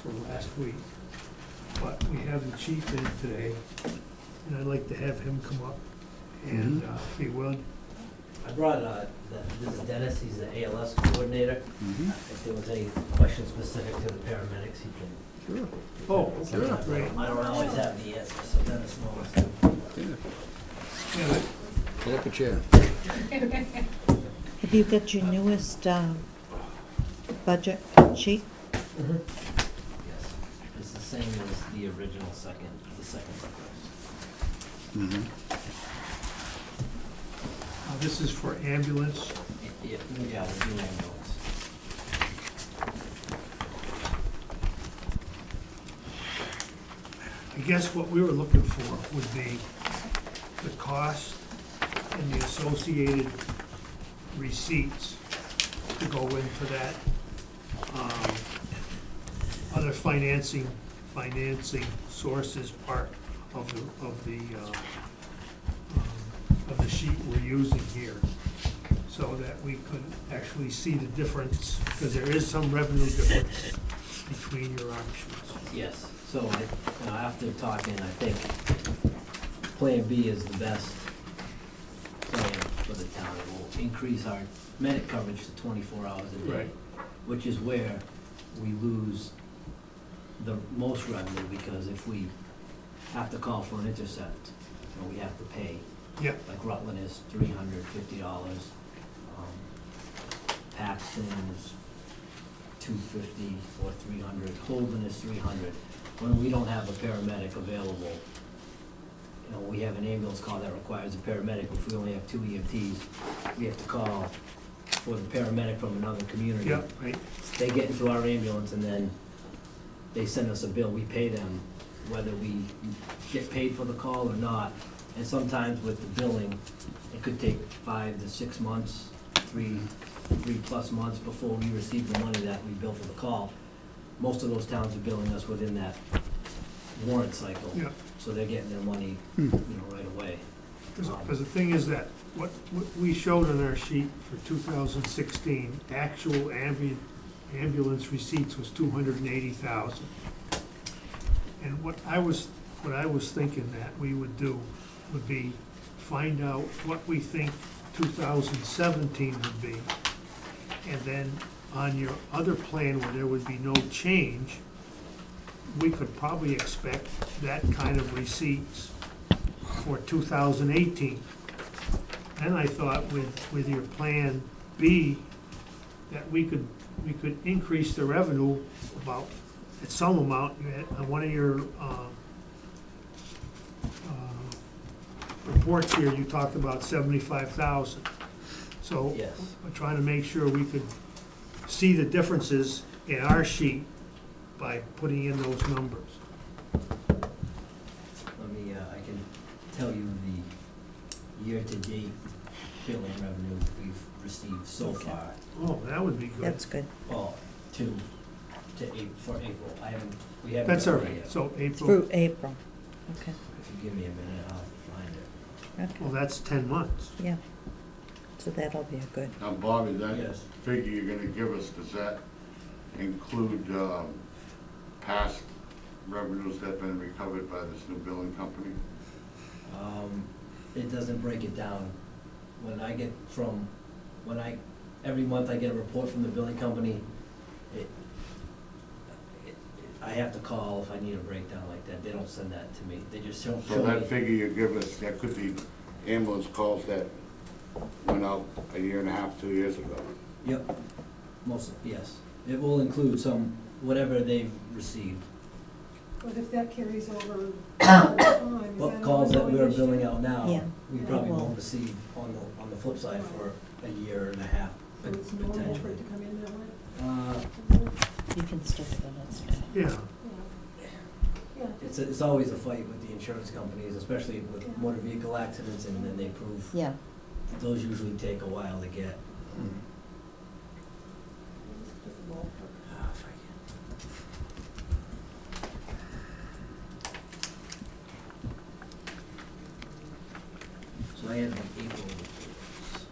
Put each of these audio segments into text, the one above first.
for last week. But we have the chief in today, and I'd like to have him come up and, if he would. I brought, this is Dennis, he's the ALS coordinator. Mhm. If there was any question specific to the paramedics, he can. Sure. Oh, sure, great. I don't always have the answer, so Dennis knows. Yeah. Yeah, Pull up a chair. Have you got your newest budget sheet? Yes, it's the same as the original the second request. Mhm. this is for ambulance. Yeah, the new ambulance. I guess what we were looking for would be the cost and the associated receipts to go into that, other financing sources part of the sheet we're using here, so that we could actually see the difference, because there is some revenue difference between your options. Yes, so after talking, I think Plan B is the best plan for the town. It will increase our medic coverage to 24 hours a day, Right. which is where we lose the most revenue, because if we have to call for an intercept, we have to pay. Yep. Like Rutland is $350, Paxton is $250 or $300, Holden is $300. When we don't have a paramedic available, we have an ambulance call that requires a paramedic. If we only have 2 EMTs, we have to call for the paramedic from another community. Yep, right, They get into our ambulance and then they send us a bill. We pay them whether we get paid for the call or not. And sometimes with the billing, it could take 5 to 6 months, 3+ months before we receive the money that we bill for the call. Most of those towns are billing us within that warrant cycle. yep. So they're getting their money, right away. Because the thing is that, what we showed on our sheet for 2016, actual ambulance receipts was 280,000. And what I was thinking that we would do would be find out what we think 2017 would be. And then on your other plan where there would be no change, we could probably expect that kind of receipts for 2018. Then I thought with your Plan B, that we could increase the revenue about, at some amount. You had, on one of your reports here, you talked about 75,000. So Yes. we're trying to make sure we could see the differences in our sheet by putting in those numbers. I can tell you the year-to-date billing revenue we've received so Okay. far. Oh, that would be good. That's good. Well, for April, we haven't. That's all done it right, yet. so April, Through April. Okay, If you give me a minute, I'll find it. well, okay, that's 10 months. yeah. So that'll be a good, Now, Bobby, that Yes. figure you're gonna give us, does that include past revenues that have been recovered by this new billing company? It doesn't break it down. Every month I get a report from the billing company, I have to call if I need a breakdown like that. They don't send that to me. They just show So that me. figure you give us, that could be ambulance calls that went out a year and a half, 2 years ago. Yep, yes. It will include whatever they've received. But if that carries over time, is What that calls that ongoing we're issue? billing out now, Yeah. we probably Well- won't receive on the flip side for a year and a half, So it's normal for potentially. it to come in that way? you can stick it in, it's good. Yeah, Yeah. It's always a fight with the insurance companies, especially with motor vehicle accidents, and then they prove, Yeah, those usually take a while to get. Just a ballpark. If I can. So I had the April reports.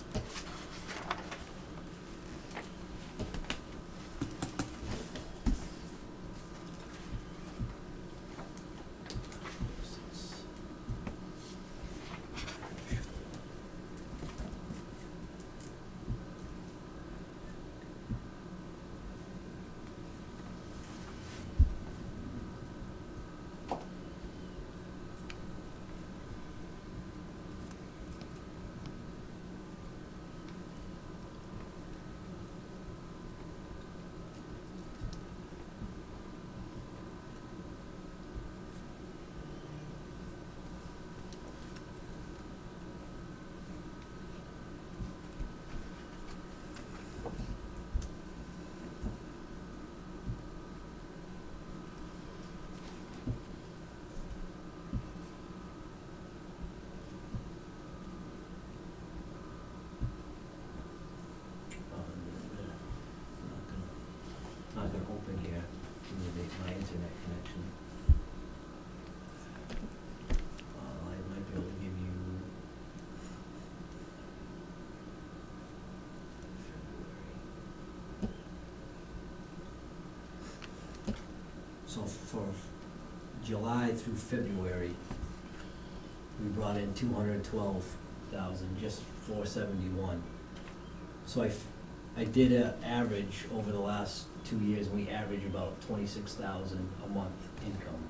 So for July through February, we brought in 212,000, just 471. So I did an average over the last 2 years, and we average about 26,000 a month income,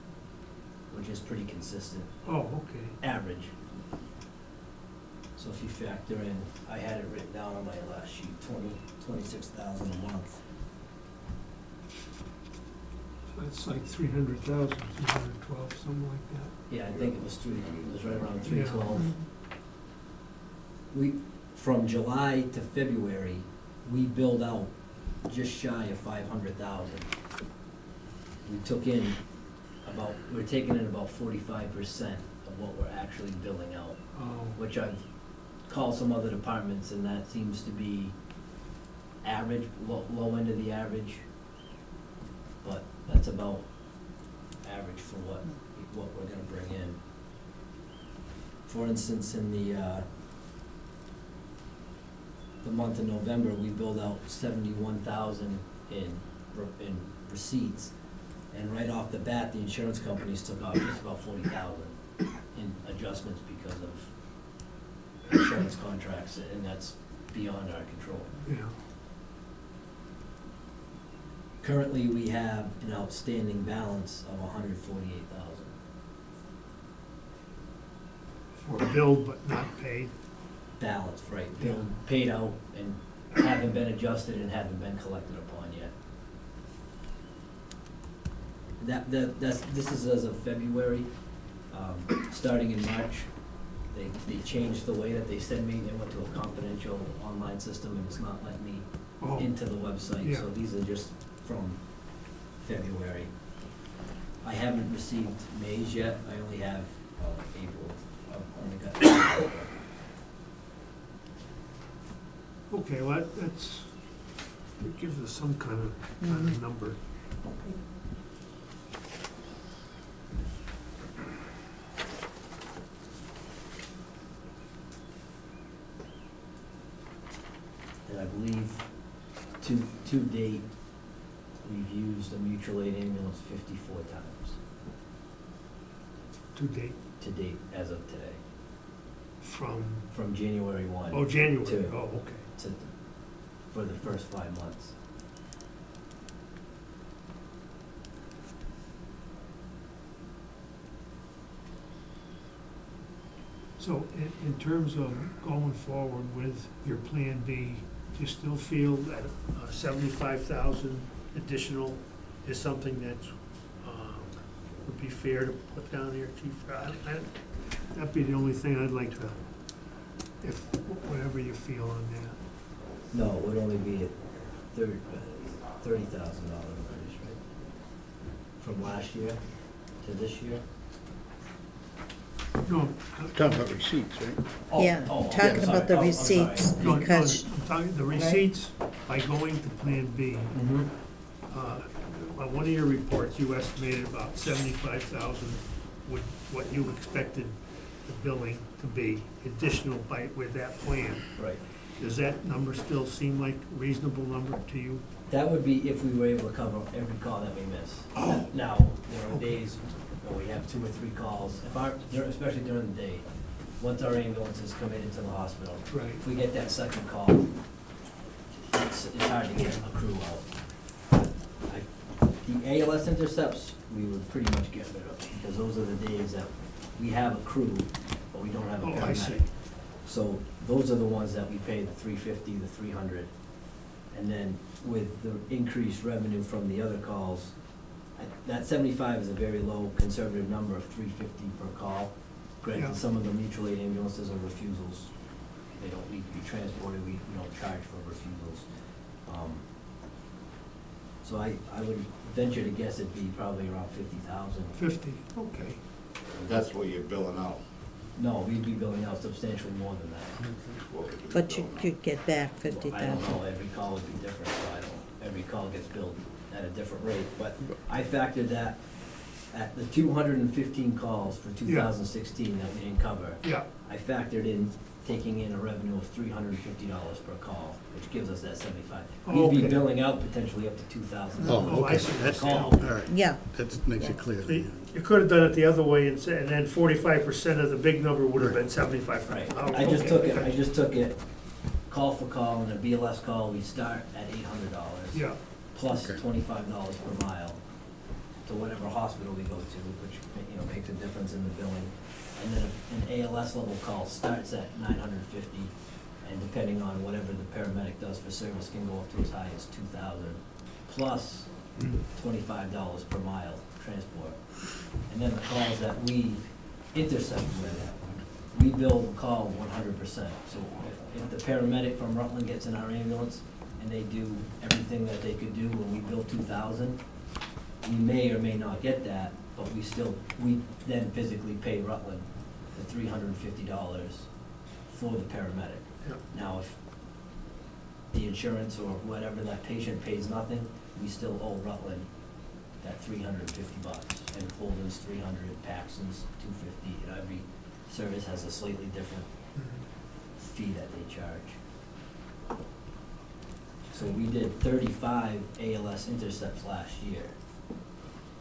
which is pretty consistent, Oh, okay. average. So if you factor in, I had it written down on my last sheet, 26,000 a month. So it's like 300,000, 312, something like that. Yeah, I think it was right around Yeah. 312. We, from July to February, we billed out just shy of 500,000. We took in we're taking in about 45% of what we're actually billing out, Oh, which I've called some other departments, and that seems to be average, low end of the average. But that's about average for what we're gonna bring in. For instance, in the month of November, we billed out 71,000 in receipts. And right off the bat, the insurance companies took off just about 40,000 in adjustments because of insurance contracts, and that's beyond our control. yeah. Currently, we have an outstanding balance of 148,000. Billed but not paid. Balance, right, Yeah. billed, paid out, and haven't been adjusted and haven't been collected upon yet. This is as of February. Starting in March, they changed the way that they send me. They went to a confidential online system, and it's not letting me Oh, into the website, Yeah. so these are just from February. I haven't received May's yet, I only have April. I've only got okay, well, that's, it gives us some kind of number. And I believe to date, we've used a mutual aid ambulance 54 times, To date, to date, as of today, from, January 1. oh, January, To- oh, okay. For the first 5 months. So in terms of going forward with your Plan B, do you still feel that 75,000 additional is something that would be fair to put down here, Chief? That'd be the only thing I'd like to, if, whatever you feel on that. No, it would only be a $30,000 increase, right? From last year to this year? No, Talking about receipts, right? Yeah, Oh, talking sorry. about the Oh, I'm sorry. receipts, no, because, I'm talking, the receipts, by going to Plan B, Mhm. on one of your reports, you estimated about 75,000 would, what you expected the billing to be, additional by, with that plan. Right. Does that number still seem like a reasonable number to you? That would be if we were able to cover every call that we miss. Oh. Now, there are Okay. days where we have 2 or 3 calls, especially during the day, once our ambulances come into the hospital. Right. If we get that second call, it's hard to get a crew out. The ALS intercepts, we would pretty much get rid of, because those are the days that we have a crew, but we don't have a Oh, I see. paramedic. So those are the ones that we pay the $350, the $300. And then with the increased revenue from the other calls, that 75 is a very low conservative number of $350 per call. Yeah. Granted, some of the mutual aid ambulances are refusals. They don't need to be transported, we don't charge for refusals. So I would venture to guess it'd be probably around 50,000. 50, okay. That's what you're billing out. No, we'd be billing out substantially more than that. but you could get back I 50,000. don't know, every call would be different, so I don't, every call gets billed at a different rate, but I factored that at the 215 calls for 2016 that we didn't cover. Yeah, I factored in taking in a revenue of $350 per call, which gives us that 75. Oh, We'd be okay. billing out potentially up to 2,000. Oh, Oh, I okay, see. that's, Call. all right, Yeah, that makes it clear. See, you could have done it the other way and said, and then 45% of the big number would have been 75. Right, Oh, I just okay. took it, call for call, and a BLS call, we start at $800. Yeah, Plus Okay. $25 per mile to whatever hospital we go to, which, you know, makes a difference in the billing. And then an ALS level call starts at $950, and depending on whatever the paramedic does for service, can go up to as high as $2,000, plus $25 per mile transport. And then the calls that we intercept with, we bill the call 100%. So if the paramedic from Rutland gets in our ambulance and they do everything that they could do and we bill 2,000, we may or may not get that, but we then physically pay Rutland the $350 for the paramedic. yeah. Now, if the insurance or whatever, that patient pays nothing, we still owe Rutland that $350. And Holden's 300, Paxton's 250, and every service has a slightly different fee that they charge. So we did 35 ALS intercepts last year.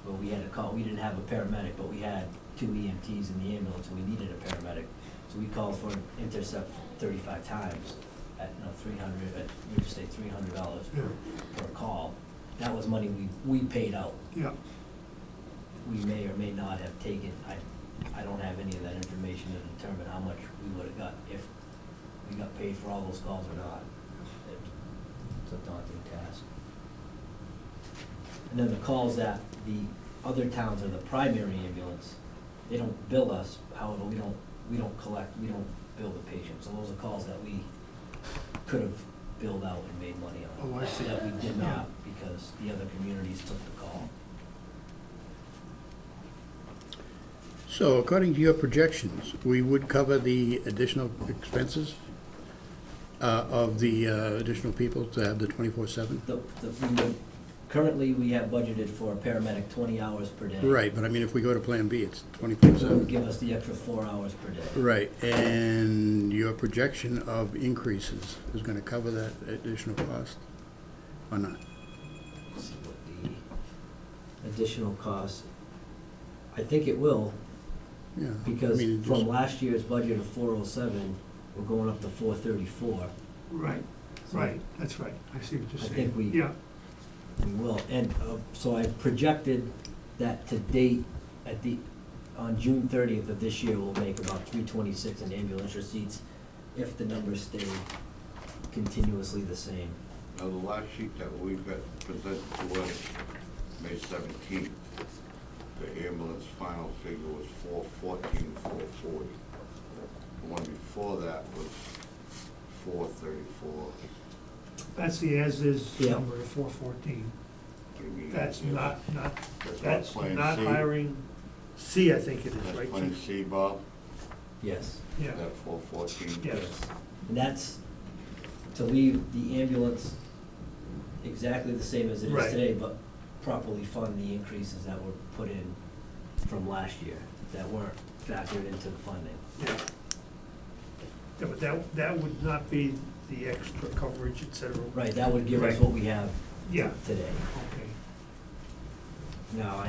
But we had a call, we didn't have a paramedic, but we had 2 EMTs in the ambulance, and we needed a paramedic. So we called for an intercept 35 times at, you know, 300, we just say $300 per call. That was money we paid out. Yeah, We may or may not have taken, I don't have any of that information to determine how much we would have got if we got paid for all those calls or not. It's a daunting task. And then the calls that the other towns are the primary ambulance, they don't bill us, however, we don't collect, we don't bill the patient. So those are calls that we could have billed out and made money on. Oh, I see. That we did Yeah. not, because the other communities took the call. So according to your projections, we would cover the additional expenses of the additional people to have the 24/7? Currently, we have budgeted for a paramedic 20 hours per day. Right, but I mean, if we go to Plan B, it's So it would 24/7. give us the extra 4 hours per day. Right, and your projection of increases is gonna cover that additional cost, or not? Let's see what the additional cost, I think it will, Yeah. I because mean, it from just- last year's budget of 407, we're going up to 434. right, So right, that's right. I see what you're I saying. think we- Yeah, We will, and so I've projected that to date, on June 30th of this year, we'll make about 326 in ambulance receipts if the numbers stay continuously the same. Now, the last sheet that we got presented to us, May 17th, the ambulance final figure was 414, 440. The one before that was 434. that's the as-is Yeah. number of 414. You mean, That's yeah, that's That's Plan not C. hiring, C, I think it is, That's right? Plan Keith? C, Bob, Yeah, that 414. yes, And that's to leave the ambulance exactly the same as it is Right. today, but properly fund the increases that were put in from last year, that weren't factored into the funding. yeah. Yeah, but that would not be the extra coverage, et cetera. Right, that would give us Right. what we have Yeah, today. okay. Now,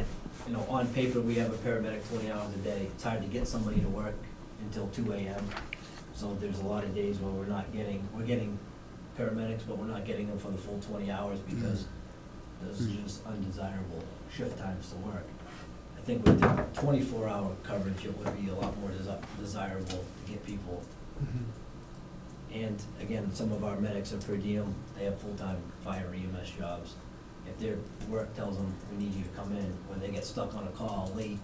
on paper, we have a paramedic 20 hours a day. It's hard to get somebody to work until 2 AM. So there's a lot of days where we're getting paramedics, but we're not getting them for the full 20 hours because those are just undesirable shift times to work. I think with the 24-hour coverage, it would be a lot more desirable to get people. Mhm. And again, some of our medics are per diem, they have full-time fire EMS jobs. If their work tells them, we need you to come in, when they get stuck on a call late,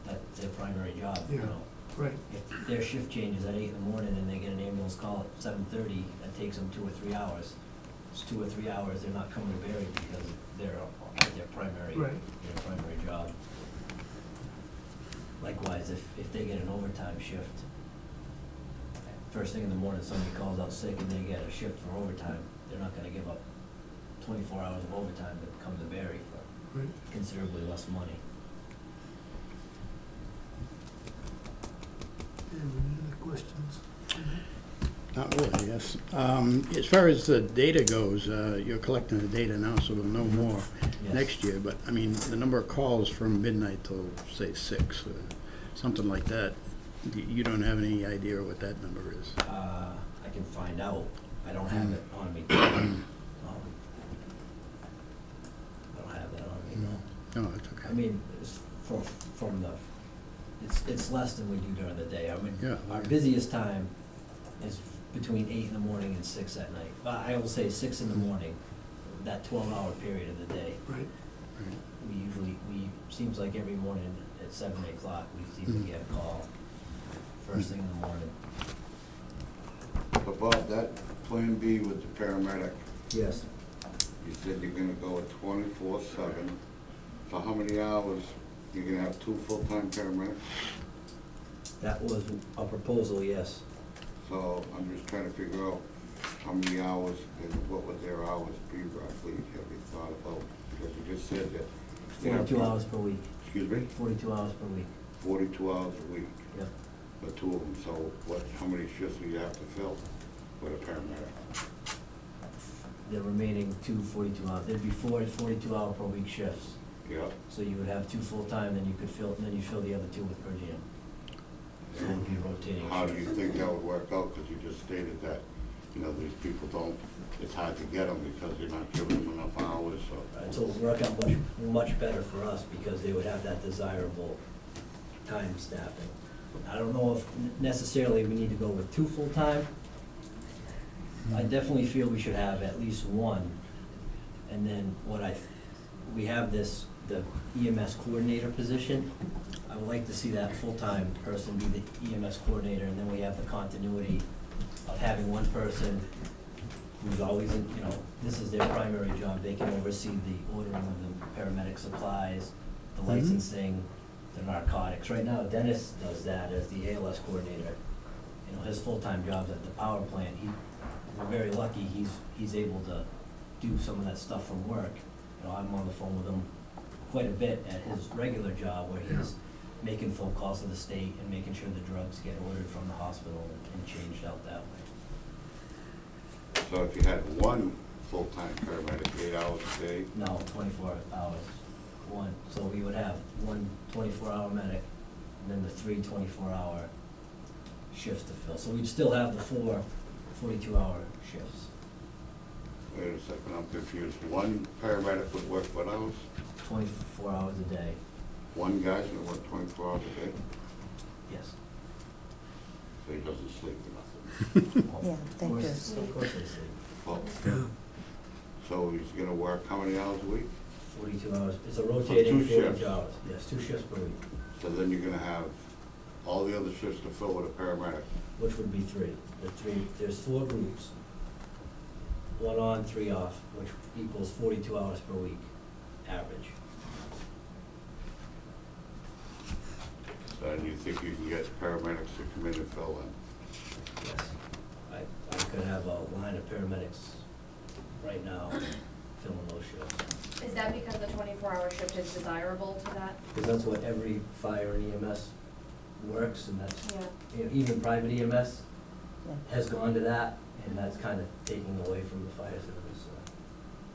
that's their primary job, you Yeah. know. Right, If their shift changes at 8 in the morning and they get an ambulance call at 7:30, that takes them 2 or 3 hours. It's 2 or 3 hours, they're not coming to Berry because they're at their primary job. Likewise, if they get an overtime shift, first thing in the morning, somebody calls out sick and they get a shift for overtime, they're not gonna give up 24 hours of overtime to come to Berry for right. considerably less money. And any other questions? Not really, yes. As far as the data goes, you're collecting the data now, so we'll know more Yes. next year. But, I mean, the number of calls from midnight till, say, 6, something like that, you don't have any idea what that number is. I can find out. I don't have it on me. I don't have that on me, no. No, it's okay. I mean, it's from the, it's less than we do during the day. I mean, Yeah. our busiest time is between 8 in the morning and 6 at night. I will say 6 in the morning, that 12-hour period of the day. Right. Seems like every morning at 7, 8 o'clock, we seem to get a call first thing in the morning. So Bob, that Plan B with the paramedic, Yes. you said you're gonna go at 24/7. So how many hours, you're gonna have 2 full-time paramedics? That was a proposal, yes. So I'm just trying to figure out how many hours and what would their hours be roughly, have you thought about? Because you just said that. you have 42 hours per week. Excuse me? 42 hours per week. 42 hours a week Yep. for 2 of them, so how many shifts do you have to fill with a paramedic? The remaining 2 42 hours, there'd be 4 42-hour per week shifts. Yeah, So you would have 2 full-time, then you could fill, then you fill the other 2 with per diem. So it would be rotating. how do shifts. you think that would work out? Because you just stated that, you know, these people don't, it's hard to get them because you're not giving them enough hours, so. Right, so it would work out much better for us because they would have that desirable time staffing. I don't know if necessarily we need to go with 2 full-time. I definitely feel we should have at least 1. And then we have this, the EMS coordinator position. I would like to see that full-time person be the EMS coordinator, and then we have the continuity of having one person who's always in, you know, this is their primary job. They can oversee the ordering of the paramedic supplies, the licensing, the narcotics. Right now, Dennis does that as the ALS coordinator. You know, his full-time job's at the power plant. We're very lucky, he's able to do some of that stuff from work. You know, I'm on the phone with him quite a bit at his regular job where he's making phone calls to the state and making sure the drugs get ordered from the hospital and changed out that way. So if you had 1 full-time paramedic, 8 hours a day, No, 24 hours, 1. So we would have 1 24-hour medic and then the 3 24-hour shifts to fill. So we'd still have the 4 42-hour shifts. wait a second, I'm confused. 1 paramedic would work what hours? 24 hours a day, 1 guy's gonna work 24 hours a day, yes. so he doesn't sleep or nothing. Yeah, they Of course- do sleep. Of course they sleep. Well, so he's gonna work how many hours a week? 42 hours, it's a rotating 2 shifts. 42 hours. Yes, 2 shifts per week, So then you're gonna have all the other shifts to fill with a paramedic. which would be 3. There's 4 groups. 1 on, 3 off, which equals 42 hours per week, average. So then you think you can get paramedics to come in and fill in? Yes. I could have a line of paramedics right now filling those shifts. Is that because the 24-hour shift is desirable to that? Because that's what every fire and EMS works, and that's, Yeah. you know, even private EMS Yeah. has gone to that, and that's kind of taking away from the fire service, so,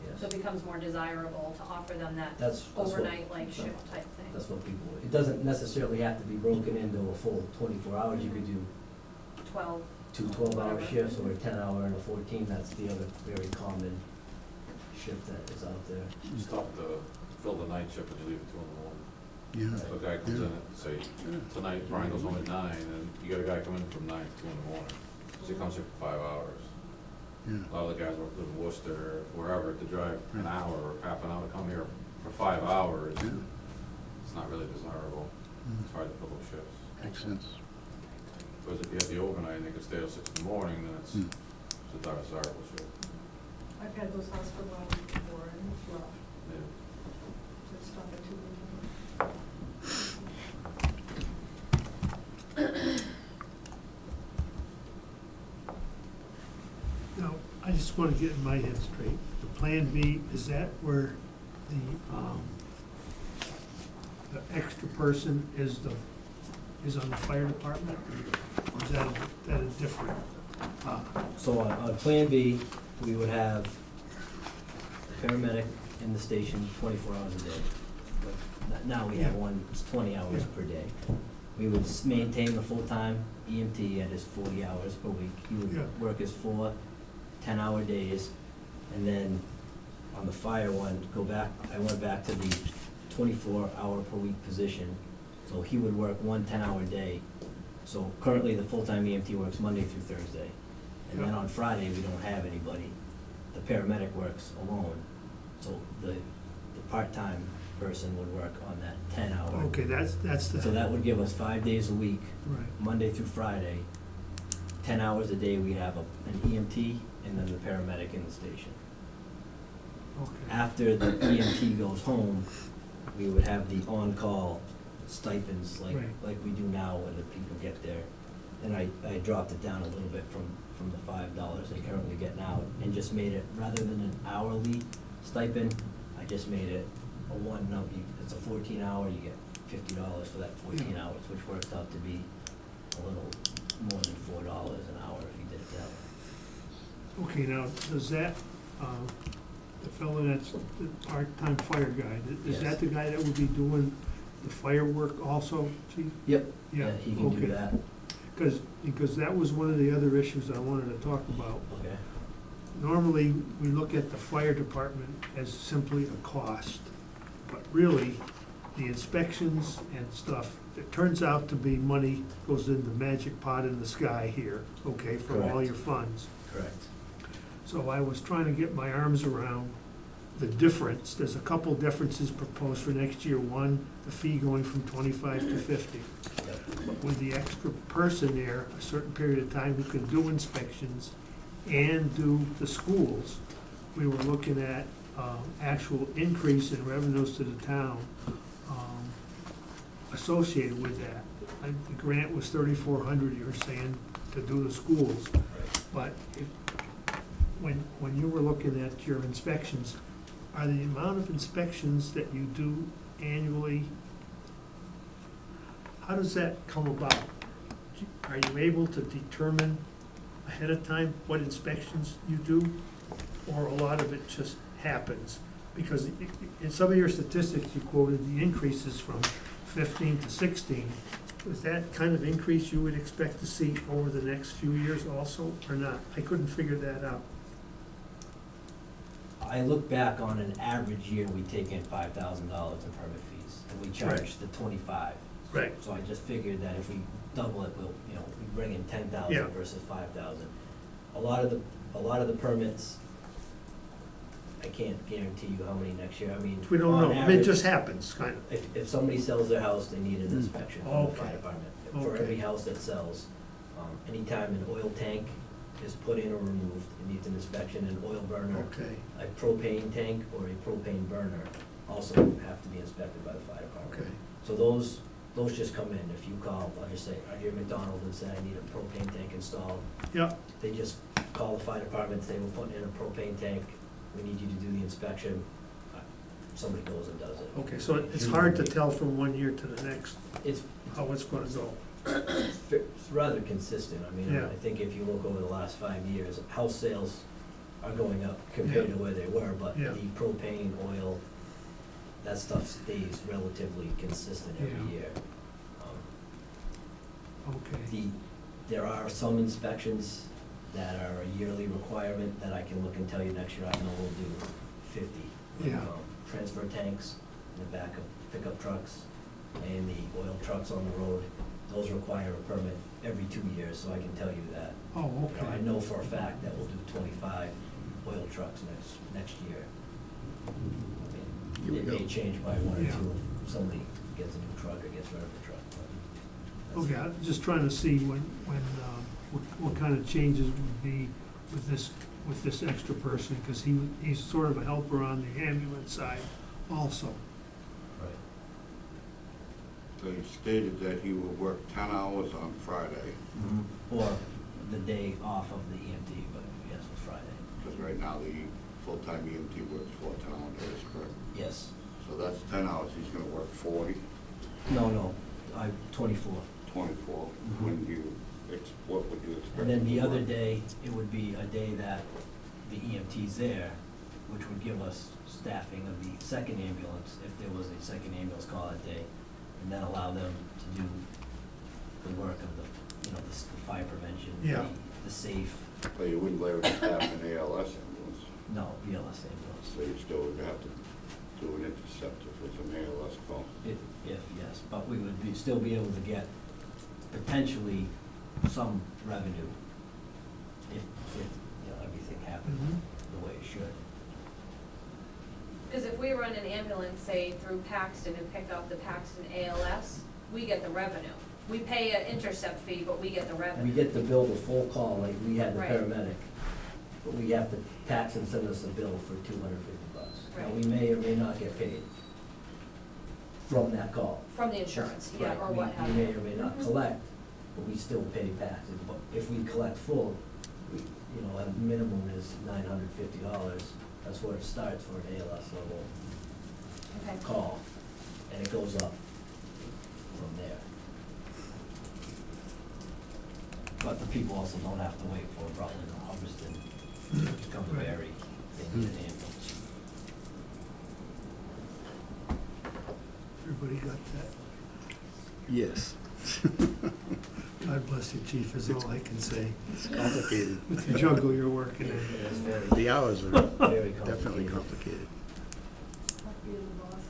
yes. So it becomes more desirable to offer them that That's what- overnight like shift type thing? That's what people, it doesn't necessarily have to be broken into a full 24 hours, you could do 12, 2 12-hour Whatever. shifts or a 10-hour and a 14, that's the other very common shift that is out there. It's tough to fill the night shift when you leave at 2 in the morning. Yeah. So a guy comes in at, say, tonight Brian goes home at 9, and you got a guy coming in from 9 to 2 in the morning. So he comes here for 5 hours. Yeah. A lot of the guys work in Worcester, wherever, to drive an hour or half an hour to come here for 5 hours. Yeah. It's not really desirable. It's hard to fill those shifts. Makes sense. Whereas if you have the overnight and they can stay till 6 in the morning, then it's Hmm. a desirable shift. I've had those hospital hours before and it's rough Yeah. to stop at 2 Now, I just want to get in my head straight. The Plan B, is that where the extra person is on the fire department? Or is that a different? So on Plan B, we would have a paramedic in the station 24 hours a day. But now we have Yeah. one, it's 20 hours Yeah. per day. We would maintain the full-time EMT at his 40 hours per week. He Yeah. would work his 4 10-hour days, and then on the fire one, I went back to the 24-hour per week position. So he would work 1 10-hour day. So currently, the full-time EMT works Monday through Thursday. And then Yeah. on Friday, we don't have anybody. The paramedic works alone. So the part-time person would work on that 10-hour. Okay, that's the. So that would give us 5 days a week, Right, Monday through Friday. 10 hours a day, we have an EMT and then the paramedic in the station. okay. After the EMT goes home, we would have the on-call stipends like, Right. like we do now when the people get there. And I dropped it down a little bit from the $5 they currently get now, and just made it, rather than an hourly stipend, I just made it a one number. It's a 14-hour, you get $50 for that 14 Yeah. hours, which works out to be a little more than $4 an hour if you did it that way. Okay, now, does that, the fellow that's the part-time fire guy, is Yes. that the guy that would be doing the firework also, chief? Yep, Yeah, yeah, he can do okay. that. Because that was one of the other issues I wanted to talk about. Okay. Normally, we look at the fire department as simply a cost, but really, the inspections and stuff, it turns out to be money goes in the magic pot in the sky here, okay, for all Correct. your funds. Correct. So I was trying to get my arms around the difference. There's a couple differences proposed for next year. One, the fee going from 25 to 50. Yep. But with the extra person there, a certain period of time who can do inspections and do the schools, we were looking at actual increase in revenues to the town associated with that. The grant was 3,400, you were saying, to do the schools. But when you were looking at your inspections, are the amount of inspections that you do annually, how does that come about? Are you able to determine ahead of time what inspections you do? Or a lot of it just happens? Because in some of your statistics, you quoted the increases from 15 to 16. Was that kind of increase you would expect to see over the next few years also, or not? I couldn't figure that out. I look back on an average year, we take in $5,000 in permit fees, and we charge Right. the 25. Right. So I just figured that if we double it, we'll, we bring in 10,000 Yeah. versus 5,000. A lot of the permits, I can't guarantee you how many next year, I mean. We don't on know, I mean, it average, just happens, kind of. If somebody sells their house, they need an inspection from the Okay. fire department. For Okay. every house that sells, anytime an oil tank is put in or removed, it needs an inspection, an oil burner. Okay, A propane tank or a propane burner also have to be inspected by the fire department. okay, So those just come in. If you call, I'll just say, I hear McDonald's and say, I need a propane tank installed. yeah, They just call the fire department, say, we're putting in a propane tank, we need you to do the inspection. Somebody goes and does it. okay, so it's hard to tell from one year to the next It's how it's gonna go. it's rather consistent. I mean, Yeah. I think if you look over the last 5 years, house sales are going up compared to where they were, but Yeah. the propane, oil, that stuff stays relatively consistent every Yeah. year. Okay, There are some inspections that are a yearly requirement that I can look and tell you next year I know we'll do 50. Like, Yeah. Transfer tanks in the back of pickup trucks and the oil trucks on the road, those require a permit every 2 years, so I can tell you that. oh, You know, I okay, know for a fact that we'll do 25 oil trucks next year. I Here we mean, it may go. change by one or Yeah. two if somebody gets a new truck or gets rid of the truck, but. that's- okay, I'm just trying to see what kind of changes would be with this extra person, because he's sort of a helper on the ambulance side also. Right. So you stated that he would work 10 hours on Friday, Or the day off of the EMT, but yes, it's Friday. because right now the full-time EMT works 4 10-hour days, correct? Yes. So that's 10 hours, he's gonna work 40, No, 24. 24, Mhm. when you what would you expect? And then the to other work? day, it would be a day that the EMT's there, which would give us staffing of the second ambulance, if there was a second ambulance call that day, and then allow them to do the work of the, you know, the fire prevention, Yeah. the safe, But you wouldn't let it staff an ALS ambulance, no, BLS ambulance. so you still would have to do an interceptor if it's an ALS call. If, yes, but we would still be able to get potentially some revenue if, you know, everything happened Mhm. the way it should. Because if we run an ambulance, say, through Paxton and pick up the Paxton ALS, we get the revenue. We pay an intercept fee, but we get the We revenue. get the bill the full call, like we had the Right. paramedic, but we have to tax and send us a bill for $250. Now, Right. we may or may not get paid from that call. From the insurance, yeah, Right, or what have We you. may or may not Mhm. collect, but we still pay taxes, but if we collect full, we, you know, a minimum is $950, that's where it starts for an ALS level Okay. call, and it goes up from there. But the people also don't have to wait for Rutland or Hubbardston to come to Right. Berry, they need an ambulance. Everybody got that? Yes. God bless you, chief, is all I can say. It's complicated. With the juggle you're working in. It's very, The hours are very definitely complicated. complicated. Not being the boss.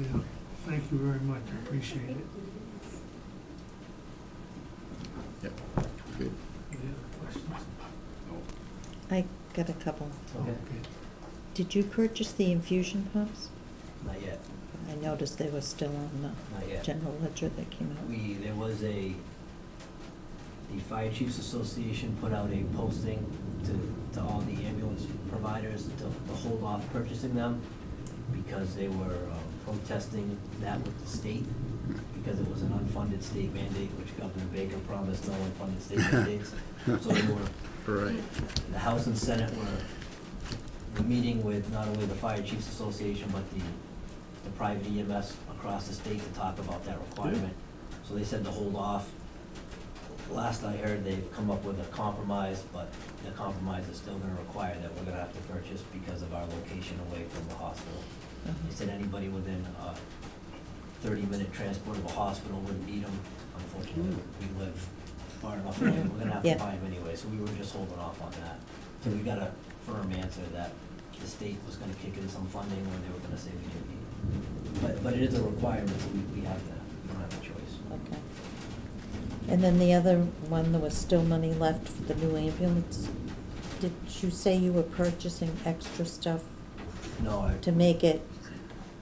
Yeah, thank you very much, I appreciate it. Yep, good. Any other questions? I got a couple. Okay, Did you purchase the infusion pumps? not yet, I noticed they were still on not the yet. general ledger that came out. There was the Fire Chiefs Association put out a posting to all the ambulance providers to hold off purchasing them because they were protesting that with the state, because it was an unfunded state mandate, which Governor Baker promised no unfunded state mandates. So they were, Right. the House and Senate were meeting with not only the Fire Chiefs Association, but the private EMS across the state to talk about that requirement. So they said to hold off. Last I heard, they've come up with a compromise, but the compromise is still gonna require that we're gonna have to purchase because of our location away from the hospital. They said anybody within a 30-minute transport of a hospital wouldn't need them. Unfortunately, we live far enough away, we're gonna have to Yeah. buy them anyway, so we were just holding off on that. So we got a firm answer that the state was gonna kick in some funding, or they were gonna say we didn't need it. But it is a requirement, so we have to, we don't have a choice. Okay. And then the other one, there was still money left for the new ambulance. Did you say you were purchasing extra stuff No, to make it,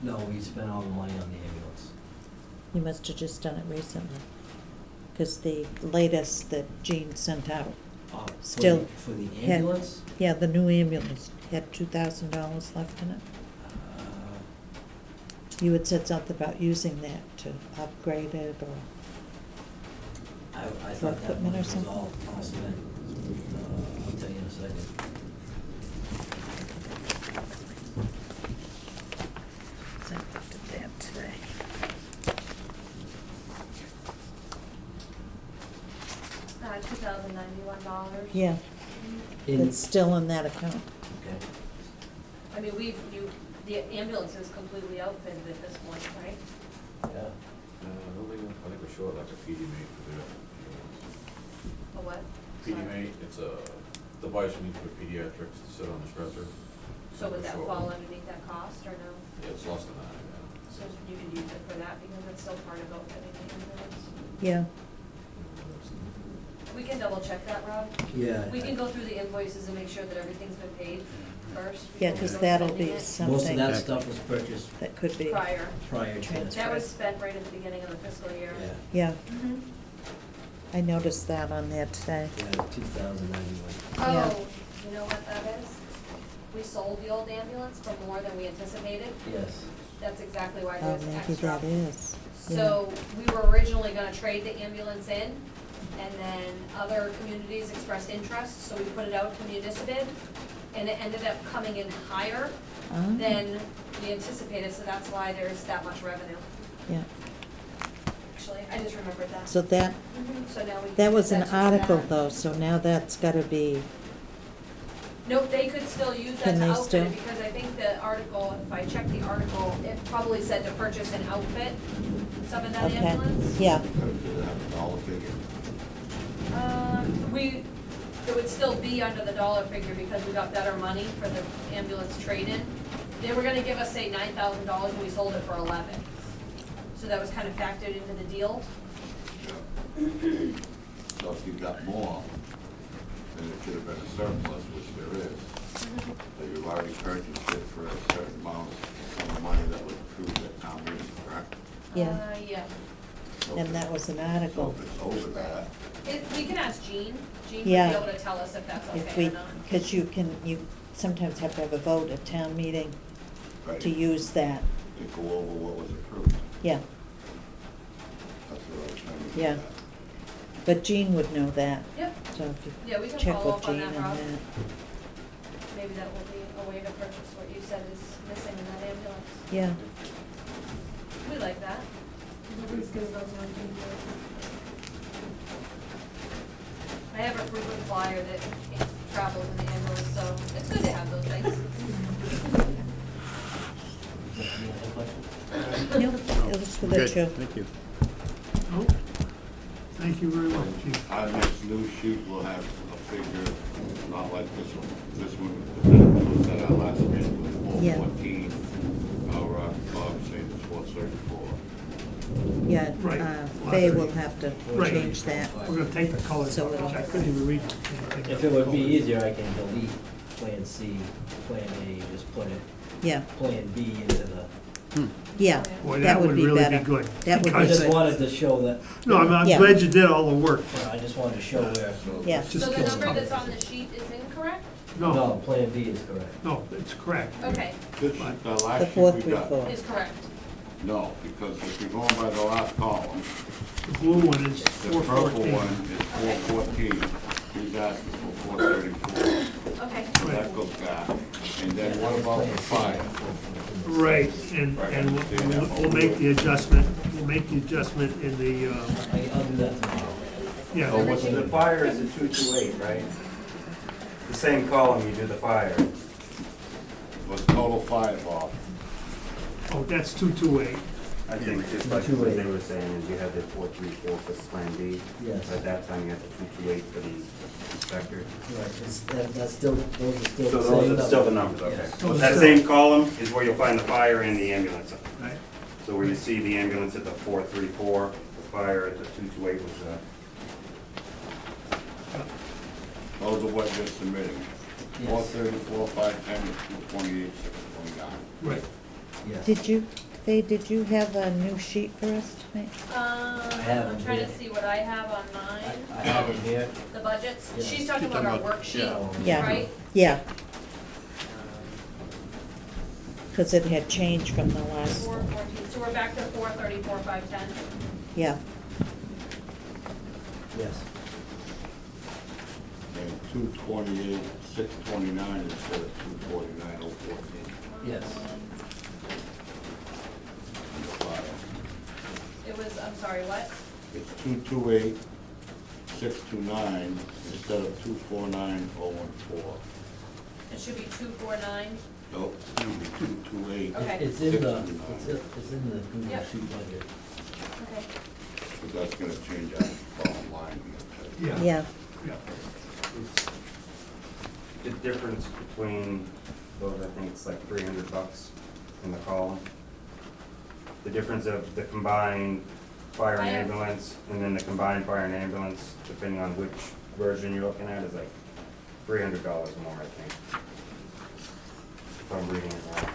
no, we spent all the money on the ambulance. you must have just done it recently? Because the latest that Gene sent out, Still For the had- ambulance, yeah, the new ambulance had $2,000 left in it. uh, You had said something about using that to upgrade it or, I For thought that equipment money or was something? all spent. I'll tell you in a second. I looked at that today. $2,091. Yeah, In- it's still in that account. Okay. I mean, the ambulance is completely outfitted at this point, right? Yeah. I think we're short like a PD mate for the, A what? PD Sorry. mate, it's a device we need for pediatrics to sit on the stretcher. So would that Sure. fall underneath that cost, or no? Yeah, it's less than that, yeah. So you could use it for that, because it's still part of outfitting the ambulance. Yeah, We can double check that, Rob. Yeah. We can go through the invoices and make sure that everything's been paid first. yeah, before we because go that'll spending be it. Most of something that stuff was purchased that could be, Prior. prior to. Transfer. That was spent right at the beginning of the fiscal year. Yeah, yeah, Mhm. I noticed that on there today. yeah, 2091. Yeah. Oh, you know what that is? We sold the old ambulance for more than we anticipated. Yes. That's exactly why Oh, there's maybe extra. that is. Yeah. So we were originally gonna trade the ambulance in, and then other communities expressed interest, so we put it out to municipal bid, and it ended up coming in higher Ah, than we anticipated, so that's why there's that much revenue. Yeah, actually, I just remembered that. So that, So now we. that was an that's just article that. though, so now that's gotta be, Nope, they could still use that Can to they outfit still? it, because I think the article, if I check the article, it probably said to purchase an outfit, some of that okay, ambulance. yeah, Gotta do that dollar figure. It would still be under the dollar figure because we got better money for the ambulance trade-in. They were gonna give us, say, $9,000 and we sold it for 11. So that was kind of factored into the deal. Yeah. So if you got more, then it should have been a surplus, which there is. So you've already purchased it for a certain amount of money that was approved at town meeting, correct? yeah, Yeah. So if and it- that was an So article. if it's over that, We can ask Jean. Jean would be Yeah. able to tell us if that's If okay we, or not. because you sometimes have to have a vote at town meeting right, to use that, to go over what was approved. yeah, That's what I was trying to get Yeah. at. but Jean would know that, Yep, so if you yeah, we can check follow with up on Jean that, on Rob. that. Maybe that will be a way to purchase what you said is missing in that ambulance. Yeah, We like that. Nobody's gonna vote on it. I have a frequent flyer that travels in the ambulance, so it's good to have those things. Any other questions? no, it was for the Good, two. thank you. Oh, thank you very much, Chief. Our next news sheet will have a figure, not like this one. This one was at our last meeting, was Yeah. 414. Our, Bob saying it's 434. Yeah, Right. Faye will have to Right. change that. We're gonna take the colors So out, it'll- I couldn't even read anything. If it would be easier, I can delete Plan C, Plan A, just put it, Yeah, Plan B into the, yeah, Boy, that would be really better. be good. That would I be just good. wanted to show that, No, I'm Yeah. glad you did all the work. I just wanted to show where, So Yeah. Just So the kills number colors. that's on the sheet is incorrect? No, no, Plan B is correct. no, it's correct. Okay, this is the The last sheet fourth we got. report. is correct. No, because if you're going by the last column, The blue one is the purple 414. one is 414. He's asking for 434. Okay. So that goes back. And then what about the fire? Right, and we'll make the adjustment, in the, I'll do that tomorrow. yeah. So what's The fire is a 228, right? The same column you do the fire. What's total fire, Bob? Oh, that's 228. I think just like what they were saying, is you had the 434 for Plan B. Yes. At that time, you had the 228 for the inspector. Right, that's still, those are still So the same. those are still the numbers, okay. Yes. But that same column is where you'll find the fire and the ambulance. Right. So where you see the ambulance at the 434, the fire at the 228 was, Those are what you're submitting. Yes. 434, 510, 228, 629. Right. Yes. Did you have a new sheet for us tonight? have I'm them trying to here. see what I have on I mine, have them here. the budgets. Yes. She's talking about our worksheet, Yeah. right? Yeah, because it had changed from the last, 414, so we're back to 434, 510. yeah, Yes. And 228, 629 instead of 249, 014. Yes. And the fire. It was, I'm sorry, what? It's 228, 629 instead of 249, 014. It should be 249. Nope, it should be 228. Okay. It's in the, 629. it's in the Google Yep. Sheet budget. Okay. But that's gonna change our bottom line. Yeah. yeah, Yeah. the difference between those, I think it's like $300 in the column. The difference of the combined fire and Fire. ambulance, and then the combined fire and ambulance, depending on which version you're looking at, is like $300 more, I think. If I'm reading it right.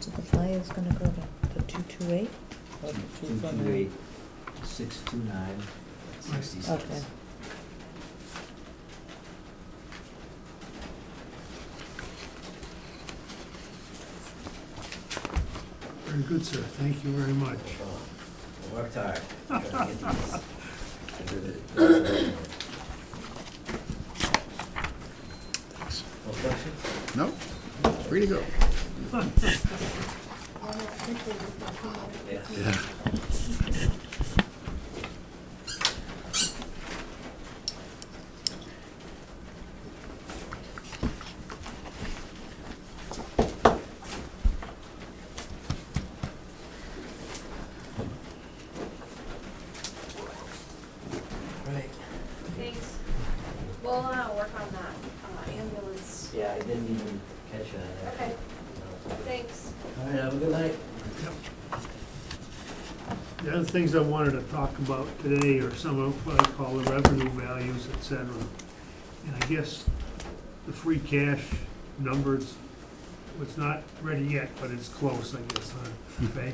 so the fire's gonna go to the 228 or the 249? 228, 629, 66. Okay. Very good, sir. Thank you very much. I worked hard. Trying to get these. No questions? No? Free to go. I don't think they would do that. Yeah. Right. Thanks. We'll, work on that, ambulance. Yeah, I didn't even catch that. Okay, thanks. All right, have a good night. The other things I wanted to talk about today are some of what I call the revenue values, et cetera. And I guess the free cash numbers, it's not ready yet, but it's close, I guess, huh, okay?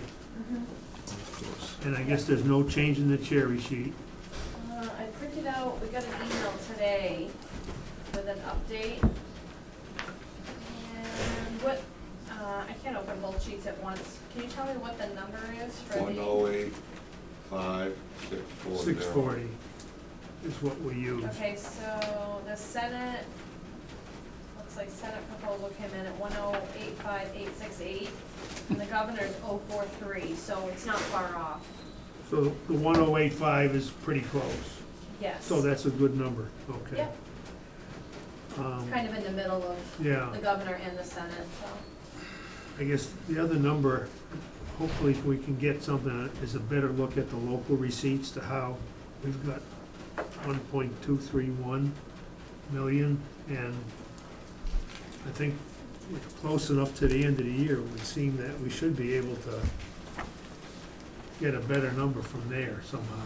And I guess there's no change in the cherry sheet. I printed out, we got an email today with an update. And what, I can't open both sheets at once. Can you tell me what the number is for the? 108,564. 640 is what we use. Okay, so the Senate, looks like Senate proposal came in at 108,568, and the governor's 043, so it's not far off. So the 1085 is pretty close. Yes. So that's a good number, okay. Yep, it's kind of in the middle of Yeah, the governor and the Senate, so. I guess the other number, hopefully if we can get something, is a better look at the local receipts to how we've got 1.231 million, and I think we're close enough to the end of the year, it would seem that we should be able to get a better number from there somehow.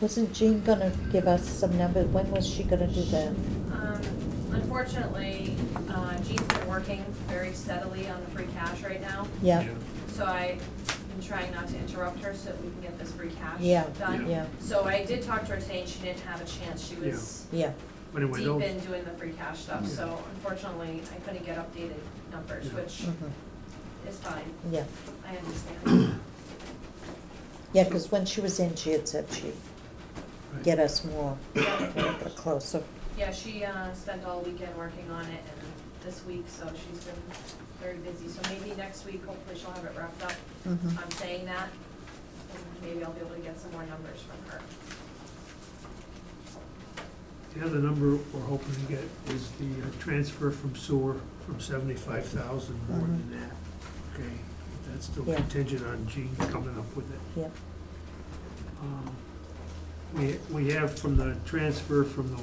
Wasn't Jean gonna give us some numbers? When was she gonna do that? Unfortunately, Jean's been working very steadily on the free cash right now, Yeah, so I've been trying not to interrupt her so that we can get this free cash yeah, done. yeah, So I did talk to her today and she didn't have a chance, she was yeah. But anyway, deep those, in doing the free cash stuff, so unfortunately, I couldn't get updated numbers, Yeah. which Mhm. is fine, Yeah, I understand. yeah, because when she was in, she had said she'd get us more, Yeah. closer. Yeah, she, spent all weekend working on it and this week, so she's been very busy, so maybe next week, hopefully she'll have it wrapped up. Mhm. I'm saying that, and maybe I'll be able to get some more numbers from her. the other number we're hoping to get is the transfer from sewer from 75,000 more than that, okay? That's still Yeah. contingent on Jean coming up with it. Yep. We have from the transfer from the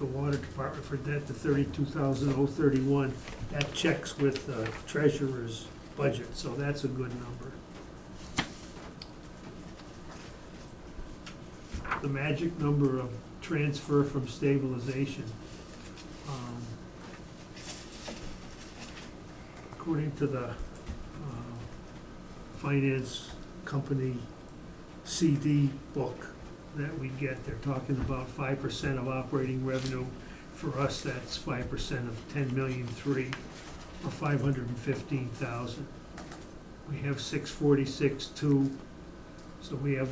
water department for debt to 32,031, that checks with the treasurer's budget, so that's a good number. The magic number of transfer from stabilization, according to the finance company CD book that we get, they're talking about 5% of operating revenue. For us, that's 5% of 10,000,003, or 515,000. We have 646,2, so we have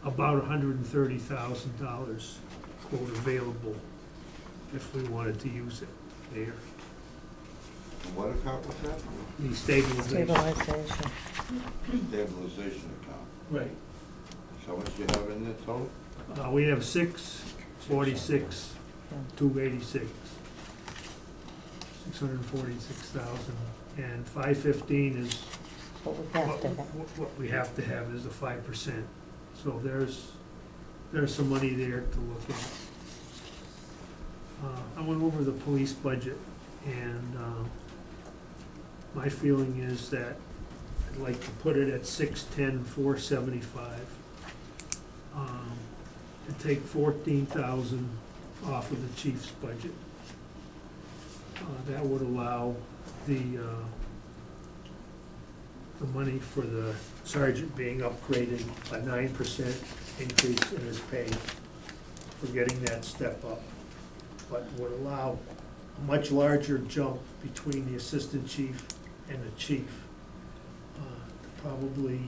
about $130,000 quote available if we wanted to use it there. And what account was that? The stabilization. Stabilization. Stabilization account. Right. So much you have in there total? We have 646, 286, 646,000, and 515 is What we have what to have. what we have to have is the 5%. So there's some money there to look at. I went over the police budget, and my feeling is that I'd like to put it at 610,475. And take 14,000 off of the chief's budget. That would allow the money for the sergeant being upgraded, a 9% increase in his pay for getting that step up, but would allow a much larger jump between the assistant chief and the chief. To probably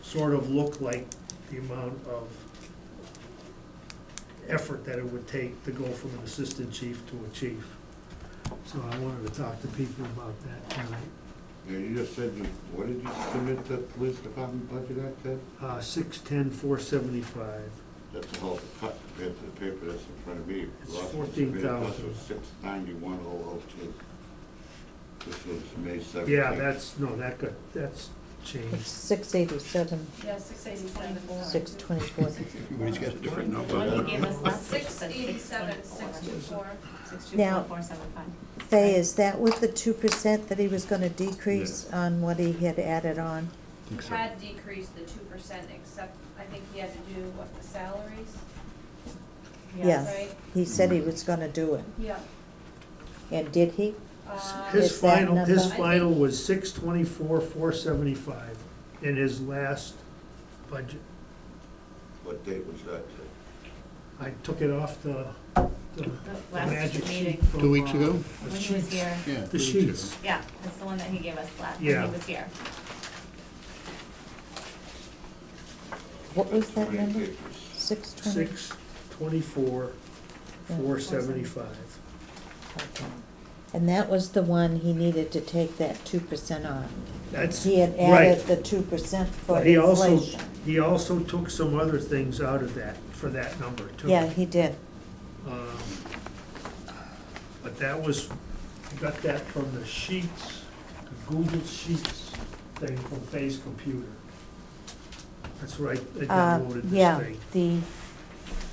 sort of look like the amount of effort that it would take to go from an assistant chief to a chief. So I wanted to talk to people about that tonight. Yeah, you just said what did you submit the police department budget at, Ted? 610,475. That's a whole cut compared to the paper that's in front of me. It's Last one 14,000. submitted was 691,002. This was May 17th. Yeah, that's It's changed. 687, Yeah, 687. 624. Everybody's got a different What number. he gave us last week was 687, 624. now- 624,475. Faye, is that with the 2% that he was gonna decrease on what he had added on? He Think so. had decreased the 2%, except I think he had to do, what, the salaries, Yeah. right? He said he was gonna do it, Yeah. and did he? His Is that final, his number- final was 624,475 in his last budget. What date was that, Ted? I took it off the Last magic meeting. sheet from. 2 weeks ago? The When he was sheets. here. Yeah. The sheets. Yeah, that's the one that he gave us last, Yeah. when he was here. What was that How many number? papers? 620? 624,475. Okay. And that was the one he needed to take that 2% on. That's, He had right. added the 2% for But he also, inflation. he also took some other things out of that, for that number too. Yeah, he did. But that was, I got that from the sheets, the Google Sheets thing from Faye's computer. That's right, I downloaded this Yeah, thing.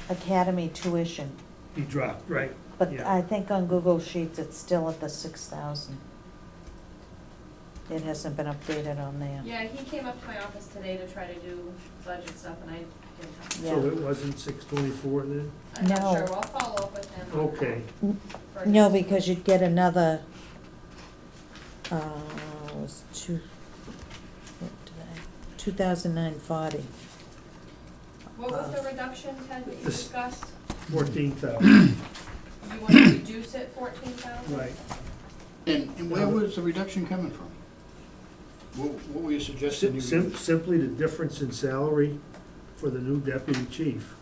the academy tuition. He dropped, right, But Yeah. I think on Google Sheets, it's still at the 6,000. It hasn't been updated on there. Yeah, he came up to my office today to try to do budget stuff, and I didn't have so Yeah. it wasn't 624 then? I'm not No. sure, I'll follow up with him. Okay, for No, his- because you'd get another, it was 2,940. What was the reduction, Ted, that you This- discussed? 14,000, You want to reduce it 14,000? right. And where was the reduction coming from? What were you suggesting? you would- Simply the difference in salary for the new deputy chief.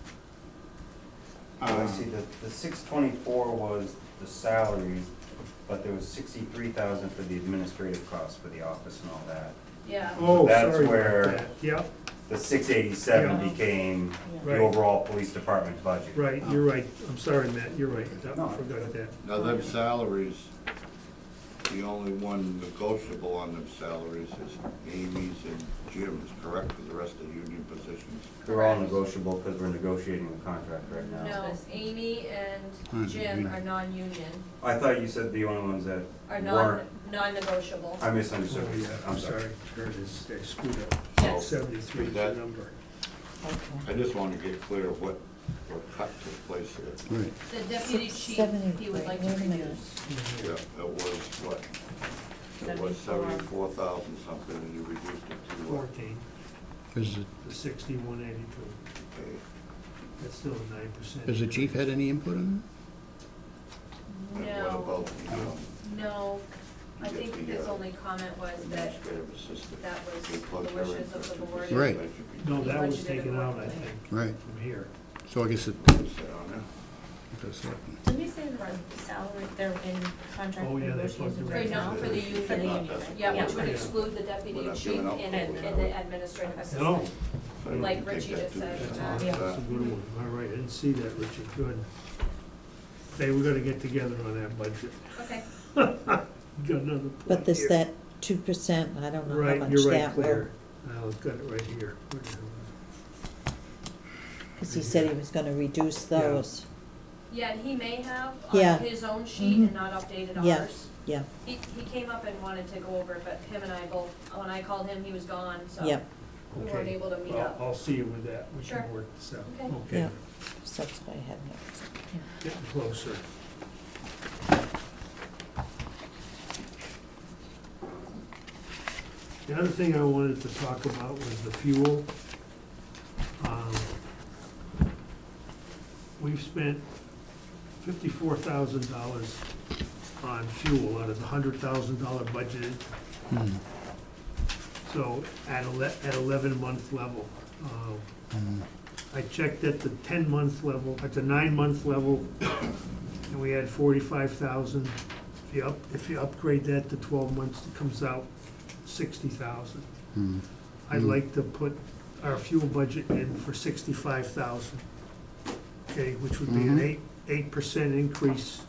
Oh, I see, the 624 was the salaries, but there was 63,000 for the administrative costs for the office and all that. Yeah. Oh, that's sorry where- about that. Yep, The 687 Yeah. became the Right. overall police department budget. right, you're right. I'm sorry, Matt, you're right. I No. forgot that. Now, them salaries, the only one negotiable on them salaries is Amy's and Jim's, correct, for the rest of the union positions? They're all negotiable because we're negotiating the contract right now. No, Amy and Jim are non-union, I thought you said the only ones that are weren't. non-negotiable. I misunderstood Oh, what you yeah, said, I'm sorry. There it is. I screwed up. Yes. 73 is the That- number. Okay. I just want to get clear of what cut took place here. Right. The deputy chief, 670, he would like to wait a minute. reduce. Yeah, it was what? It was 74,000 something, and you reduced it to what? 14, Has the 6182. Okay. That's still a 9%. the chief had any input on And what No, about the no, I You think get the, his only comment was that administrative assistant? that was They plugged the her in wishes for of the 50%. board. Right. That should be- No, that was Budgeted taken out, I accordingly. think, that? Right. from here. So I guess it, Put it on there. Did we say the salary, they're in contract Oh, yeah, they negotiations plugged it right Right now, now? for the union. For the union, Yeah. right? Yeah, which would Yeah. exclude the deputy We're not chief giving out and what we the administrative No, assistant. So you Like can take Richie that just said, 2% yeah. off Yeah. that. That's a good one. All right, I didn't see that, Richard. Good. They were gonna get together on that budget. Okay, Got another point But there's here. that 2%, I don't know how Right, much you're right, that will. Claire. I've got it right here. Where the hell Because he said he was gonna reduce those. yeah, and he may have Yeah. on his own sheet and not updated Yeah. ours. Yeah, He came up and wanted to go over it, but him and I both, when I called him, he was gone, so yep, we is it? weren't Okay. able to meet Well, up. I'll see you with that. We Sure. can work this out. Okay. Okay, yeah. So that's why I had notes. Yeah. getting closer. The other thing I wanted to talk about was the fuel. We've spent $54,000 on fuel out of the $100,000 budgeted. So at 11-month level. I checked at the 10-month level, at the 9-month level, and we had 45,000 if you upgrade that to 12 months, it comes out 60,000. I'd like to put our fuel budget in for 65,000, okay, which would be an 8% increase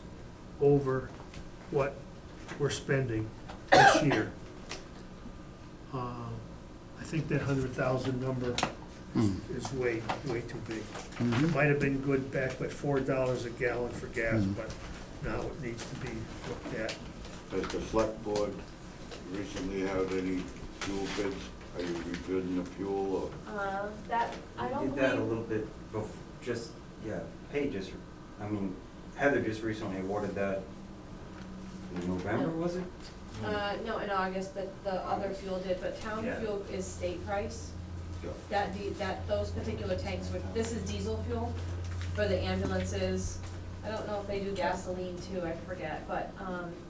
over what we're spending this year. I think that 100,000 number is way too big. It might have been good back at $4 a gallon for gas, but now it needs to be looked at. Has the select board recently had any fuel bids? Are you rebidding the fuel That, I don't We did that a believe, little bit Heather just recently awarded that in November, No. was it? no, in August, the other fuel did, but town Yeah. fuel is state price. Yeah. Those particular tanks, this is diesel fuel for the ambulances. I don't know if they do gasoline too, I forget, but,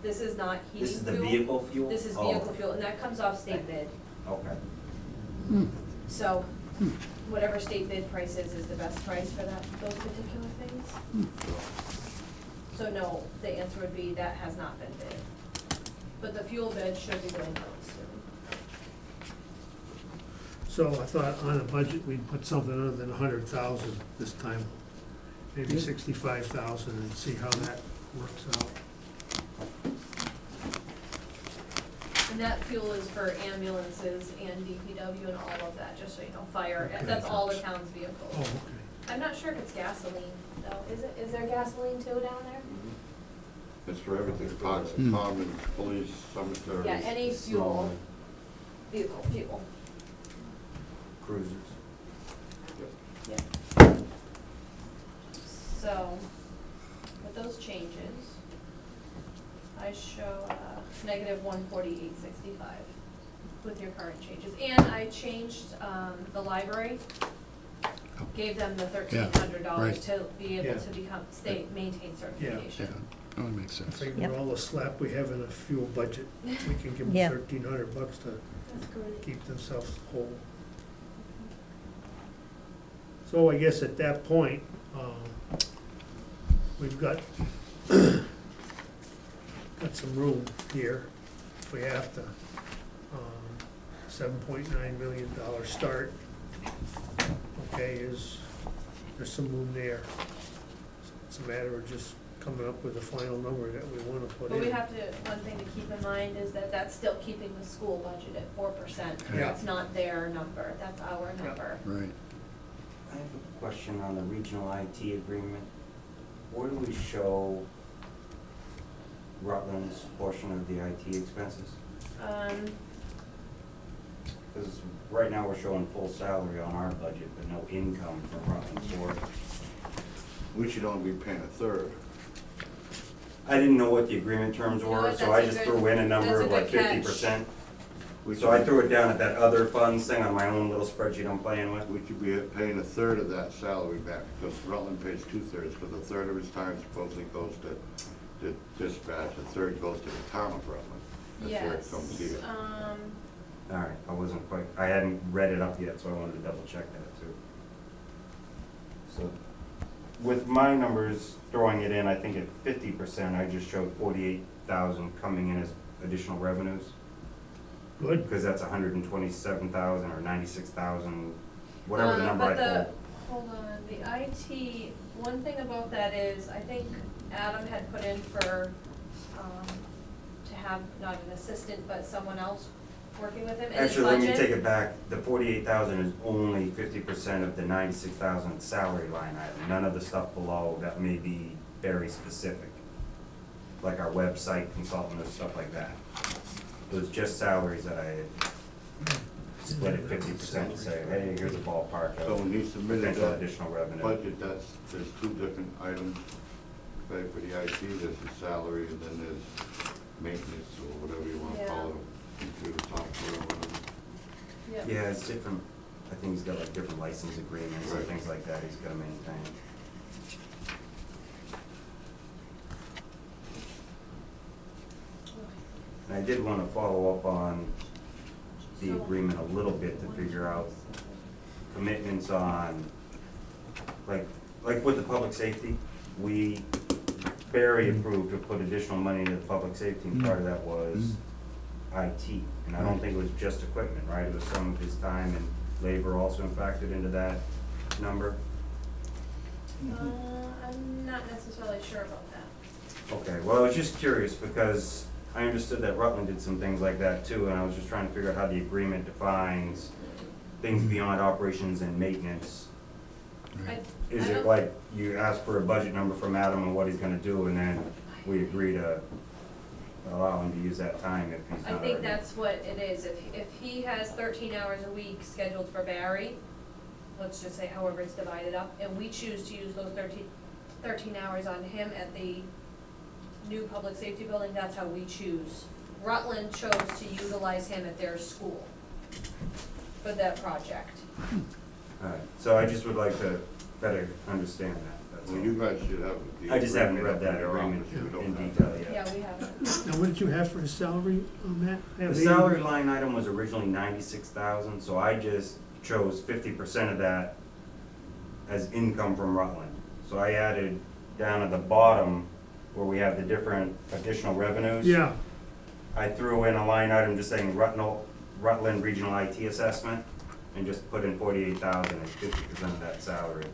this is not heating This is fuel. the vehicle fuel? This is Oh, vehicle fuel, and that comes off state bid. Okay. So, whatever state bid price is the best price for those particular things. So no, the answer would be that has not been bid. But the fuel bid should be going out soon. So I thought on a budget, we'd put something other than 100,000 this time, maybe 65,000, and see how that works out. And that fuel is for ambulances and DPW and all of that, just so you know, fire, Okay. that's all the town's vehicles. Oh, okay. I'm not sure if it's gasoline, though, is there gasoline too down there? It's for everything, parks, common, police, cemeteries. Yeah, any fuel, vehicle fuel, Cruisers. yeah. So, with those changes, I show negative 148.65 with your current changes. And I changed the library, gave them the $1,300 right. to be able Yeah. to maintain certification. Oh, that makes I sense. figure Yep. with all the slap we have in a fuel budget, we can give them Yeah. $1,300 to That's great. keep themselves whole. So I guess at that point, we've got some room here, if we have to. $7.9 million start, okay, there's some room there. It's a matter of just coming up with a final number that we wanna put But we in. have to, one thing to keep in mind is that that's still keeping the school budget at 4%. Yeah. That's not their number, that's our number. Right. I have a question on the regional IT agreement. Where do we show Rutland's portion of the IT expenses? Because right now we're showing full salary on our budget, but no income from Rutland Board. We should only be paying a third. I didn't know what the agreement terms You know were, what, so I that's a just good- threw in a number of that's a like good catch. 50%. We So I should- threw it down at that other funds thing on my own little spreadsheet I'm playing with. We should be paying a third of that salary back, because Rutland pays 2/3, because a third of his time supposedly goes to dispatch, a third goes to the town of Rutland. That's where it Yes, comes here. All right, I hadn't read it up yet, so I wanted to double check that too. So with my numbers, throwing it in, I think at 50%, I just showed 48,000 coming in as additional revenues. Good, Because that's 127,000 or 96,000, whatever the number I But pulled. hold on, the IT, one thing about that is, I think Adam had put in for, to have not an assistant, but someone else working with him in his Actually, let me budget. take it back. The 48,000 is only 50% of the 96,000 salary line item. None of the stuff below that may be very specific, like our website consultant and stuff like that. It was just salaries that I had split it 50% and say, hey, here's a ballpark So of when he submitted potential that additional revenue. budget, there's two different items. Okay, for the IT, there's the salary, and then there's maintenance, or whatever you wanna call it, computer software, or whatever. Yeah, it's different. I think he's got like different license agreements and Right. things like that he's gotta maintain. And I did wanna follow up on the agreement a little bit to figure out commitments on, like with the public safety, we Barry approved to put additional money into the public safety, and part of that was IT. And I don't think it was just equipment, right? It was some of his time and labor also factored into that number? I'm not necessarily sure about that. Okay, well, I was just curious because I understood that Rutland did some things like that too, and I was just trying to figure out how the agreement defines things beyond operations and maintenance. I Is it don't- like you ask for a budget number from Adam and what he's gonna do, and then we agree to allow him to use that time if he's I not think already? that's what it is. If he has 13 hours a week scheduled for Barry, let's just say however it's divided up, and we choose to use those 13 hours on him at the new public safety building, that's how we choose. Rutland chose to utilize him at their school for that project. Alright, so I just would like to better understand that. That's Well, all. you guys should have the. I just haven't agreement read up that in your agreement office. You don't in have detail that. yet. Yeah, we have it. Now, what did you have for his salary on that? I The have salary 80. line item was originally 96,000, so I just chose 50% of that as income from Rutland. So I added down at the bottom where we have the different additional revenues. Yeah, I threw in a line item just saying Rutland Regional IT Assessment and just put in 48,000 as 50% of that salary.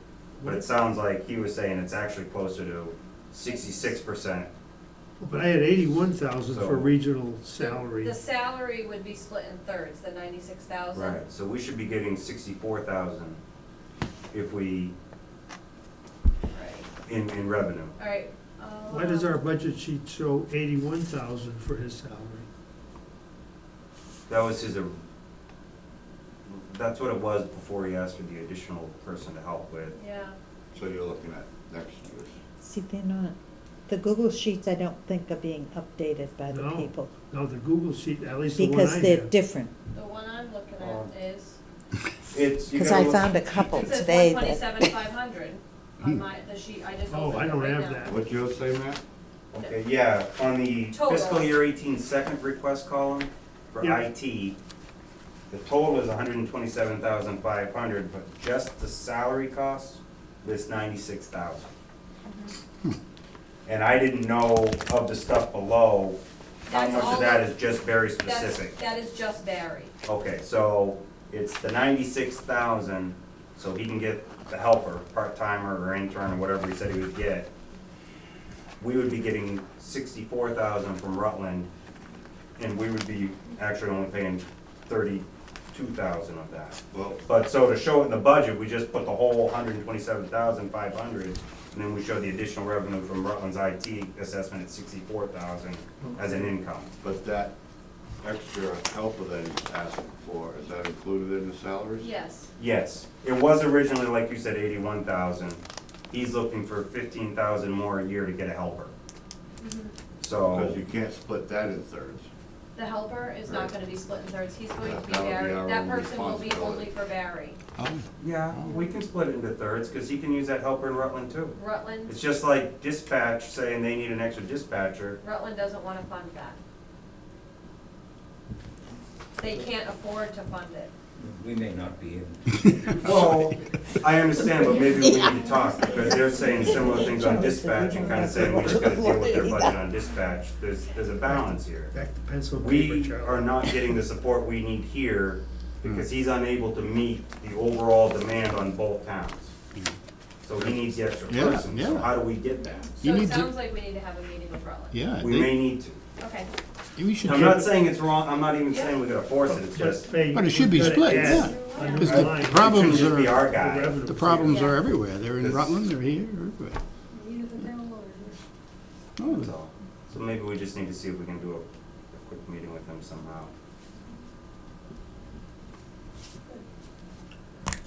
But it sounds like he was saying it's actually closer to 66%. but I had 81,000 So- for regional salary. The salary would be split in thirds, the 96,000. Right, so we should be getting 64,000 if we, Right. in revenue. All right. Why does our budget sheet show 81,000 for his salary? That was his, that's what it was before he asked for the additional person to help with. Yeah. So you're looking at next year's. See, they're not, the Google Sheets I don't think are being updated by the No. people, No, the Google sheet, at least the one I because they're have. different. The one I'm looking Oh. at is, It's, you Because gotta I look- found a couple it says today that, 127,500 on the sheet, I just Oh, opened I it don't right have now. that. What's yours say, Matt? Okay, yeah, on the Total. fiscal year 18 second request column for Yeah. IT, the total is 127,500, but just the salary cost lists 96,000. And I didn't know of the stuff below, how That's much all of that of- is just very That's, specific. that is just Barry. Okay, so it's the 96,000, so he can get the helper, part-timer or intern or whatever he said he would get. We would be getting 64,000 from Rutland, and we would be actually only paying 32,000 of that. Well, But so to show it in the budget, we just put the whole 127,500, and then we show the additional revenue from Rutland's IT assessment at 64,000 as an income. but that extra helper that he's asking for, is that included in the salaries? Yes. Yes, it was originally, like you said, 81,000. He's looking for 15,000 more a year to get a helper. Because So, you can't split that in thirds. The helper is not gonna be split in thirds, he's going to be That would be Barry, our that own person will be responsibility. only for Barry. Oh, yeah, we can split it into thirds, because he can use that helper in Rutland too. Rutland, It's just like dispatch, saying they need an extra dispatcher. Rutland doesn't wanna fund that. They can't afford to fund it. We may not be able. Well, I understand, but maybe we need to talk, because they're saying similar things on dispatch, and kind of saying we just gotta deal with their budget on dispatch. There's a balance here. Back to pencil and paper, We Charlie. are not getting the support we need here because he's unable to meet the overall demand on both towns. So he needs the extra Yeah, person, so yeah. how do we get that? You So it need to- sounds like we need to have a meeting with Rutland. yeah, We may need to. Okay, we should, I'm not saying it's wrong, I'm not even saying we're gonna force it, it's just, Faye, But it should be we've gotta split, add yeah. a new 'Cause the line. it problems shouldn't just be are, our for guy. revenue. the problems Yeah. are everywhere. They're in This- Rutland, they're here, everywhere. Neither the town lawyer. That's all. So maybe we just need to see if we can do a quick meeting with him somehow.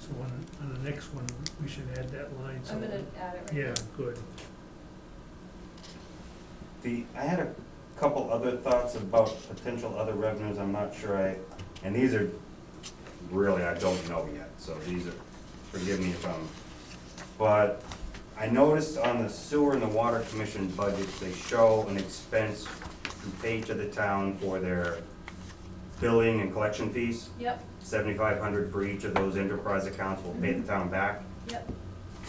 So on the next one, we should add that line. so- I'm gonna add it right now. Yeah, good. I had a couple other thoughts about potential other revenues, I'm not sure and these are, really, I don't know yet, so these are, forgive me if but I noticed on the sewer and the water commission budgets, they show an expense paid to the town for their billing and collection fees. Yep, 7,500 for each of those enterprise accounts will pay the town back. yep.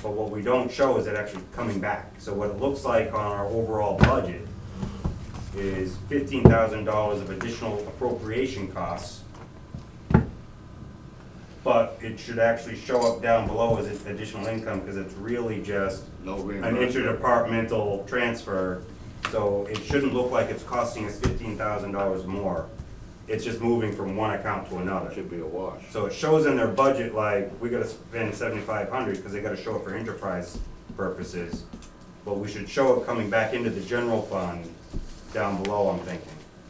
but what we don't show is it actually coming back. So what it looks like on our overall budget is $15,000 of additional appropriation costs, but it should actually show up down below as additional income, because it's really just No an reimbursement. interdepartmental transfer. So it shouldn't look like it's costing us $15,000 more. It's just moving from one account to another. Should be a wash. So it shows in their budget like, we gotta spend 7,500, because they gotta show it for enterprise purposes. But we should show it coming back into the general fund down below, I'm thinking.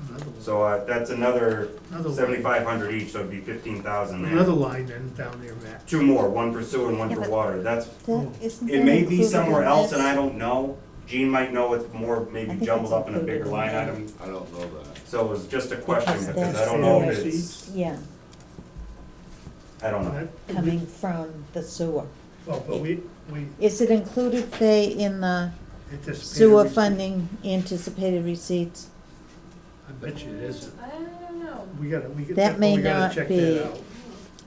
Another one. So, that's another Another one. 7,500 each, so it'd be 15,000 there. Another line then down there, Matt. Two more, one for sewer and one Yeah, for but- water. That's, Isn't it that may be included somewhere in else this? and I don't know. Gene might know it's more I maybe think jumbled it's up in a included bigger in line there. item. I don't know that. So it was just a question, Because because I that's don't know the if it's, receipts. Yeah, I don't know. That- coming from the sewer. Well, but we Is it included, Fay, in the anticipated. sewer receipt. funding anticipated receipts? I bet you it isn't. I don't know. We gotta That may we gotta not check be, that out.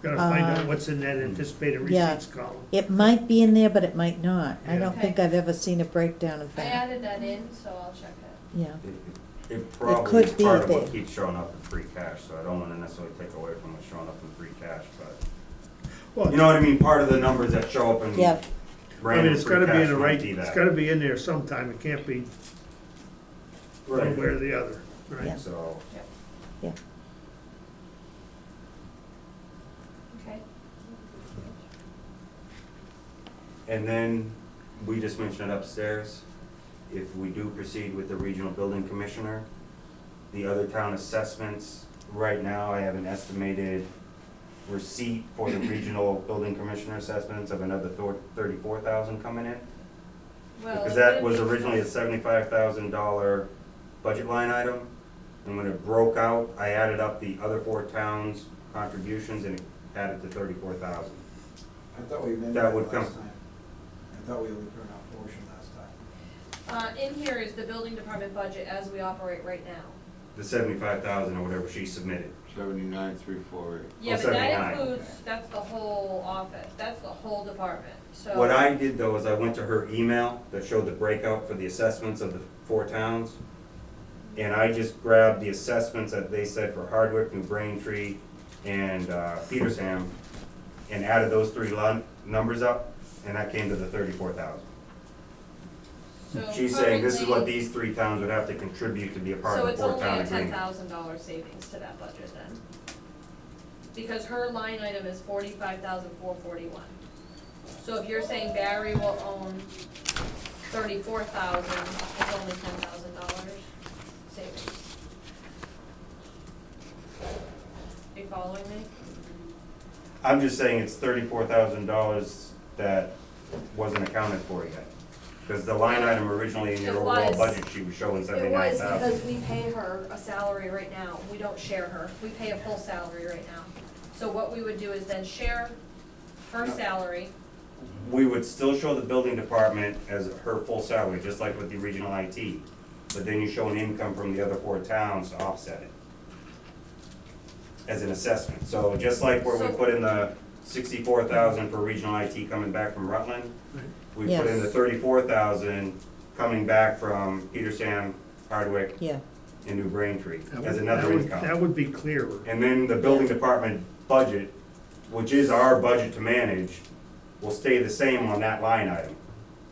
Gotta find out uh, what's in that anticipated yeah. receipts column. It might be in there, but it might not. I Yeah. don't Okay. think I've ever seen a breakdown of I that. added that in, so I'll check it. Yeah, It probably could is be part of what there. keeps showing up in free cash, so I don't wanna necessarily take away from what's showing up in free cash, but, Well, you know what I mean, part of the numbers that show up in yeah, I mean, random it's free gotta be in cash the might right, be it's that. gotta be in there sometime. It can't be one Right, way or the other, Yeah. right? so, yeah. Okay. and then, we just mentioned it upstairs, if we do proceed with the regional building commissioner, the other town assessments, right now, I have an estimated receipt for the regional building commissioner assessments of another $34,000 coming in. Well, Because it that would was be- originally a $75,000 budget line item, and when it broke out, I added up the other four towns' contributions and it added to 34,000. I thought we amended That that would last come- time. I thought we only put an portion last time. In here is the building department budget as we operate right now. The 75,000 or whatever she submitted. 79,348. Yeah, but 79. that includes, that's the whole office, that's the whole department, so. What I did though is I went to her email that showed the breakout for the assessments of the four towns. And I just grabbed the assessments that they said for Hardwick, New Braintree, and Petersham, and added those three numbers up, and that came to the 34,000. So She's saying this is what currently- these three towns would have to contribute to be a part So of it's the only four-town a agreement. $10,000 savings to that budget then? Because her line item is 45,441. So if you're saying Barry will own 34,000, it's only $10,000 savings. Are you following me? I'm just saying it's $34,000 that wasn't accounted for yet. Because the line item originally in your It overall was. budget, she was showing It 79,000. was because we pay her a salary right now, we don't share her, we pay a full salary right now. So what we would do is then share her No. salary, We would still show the building department as her full salary, just like with the regional IT. But then you show an income from the other four towns to offset it. As an assessment. So just like where we So- put in the 64,000 for regional IT coming back from Rutland, Right. we put in the Yes. 34,000 coming back from Petersham, Hardwick, Yeah, and New Braintree That as would- another that would- income. That would be clearer. And then the building department budget, which is our budget to manage, will stay the same on that line item.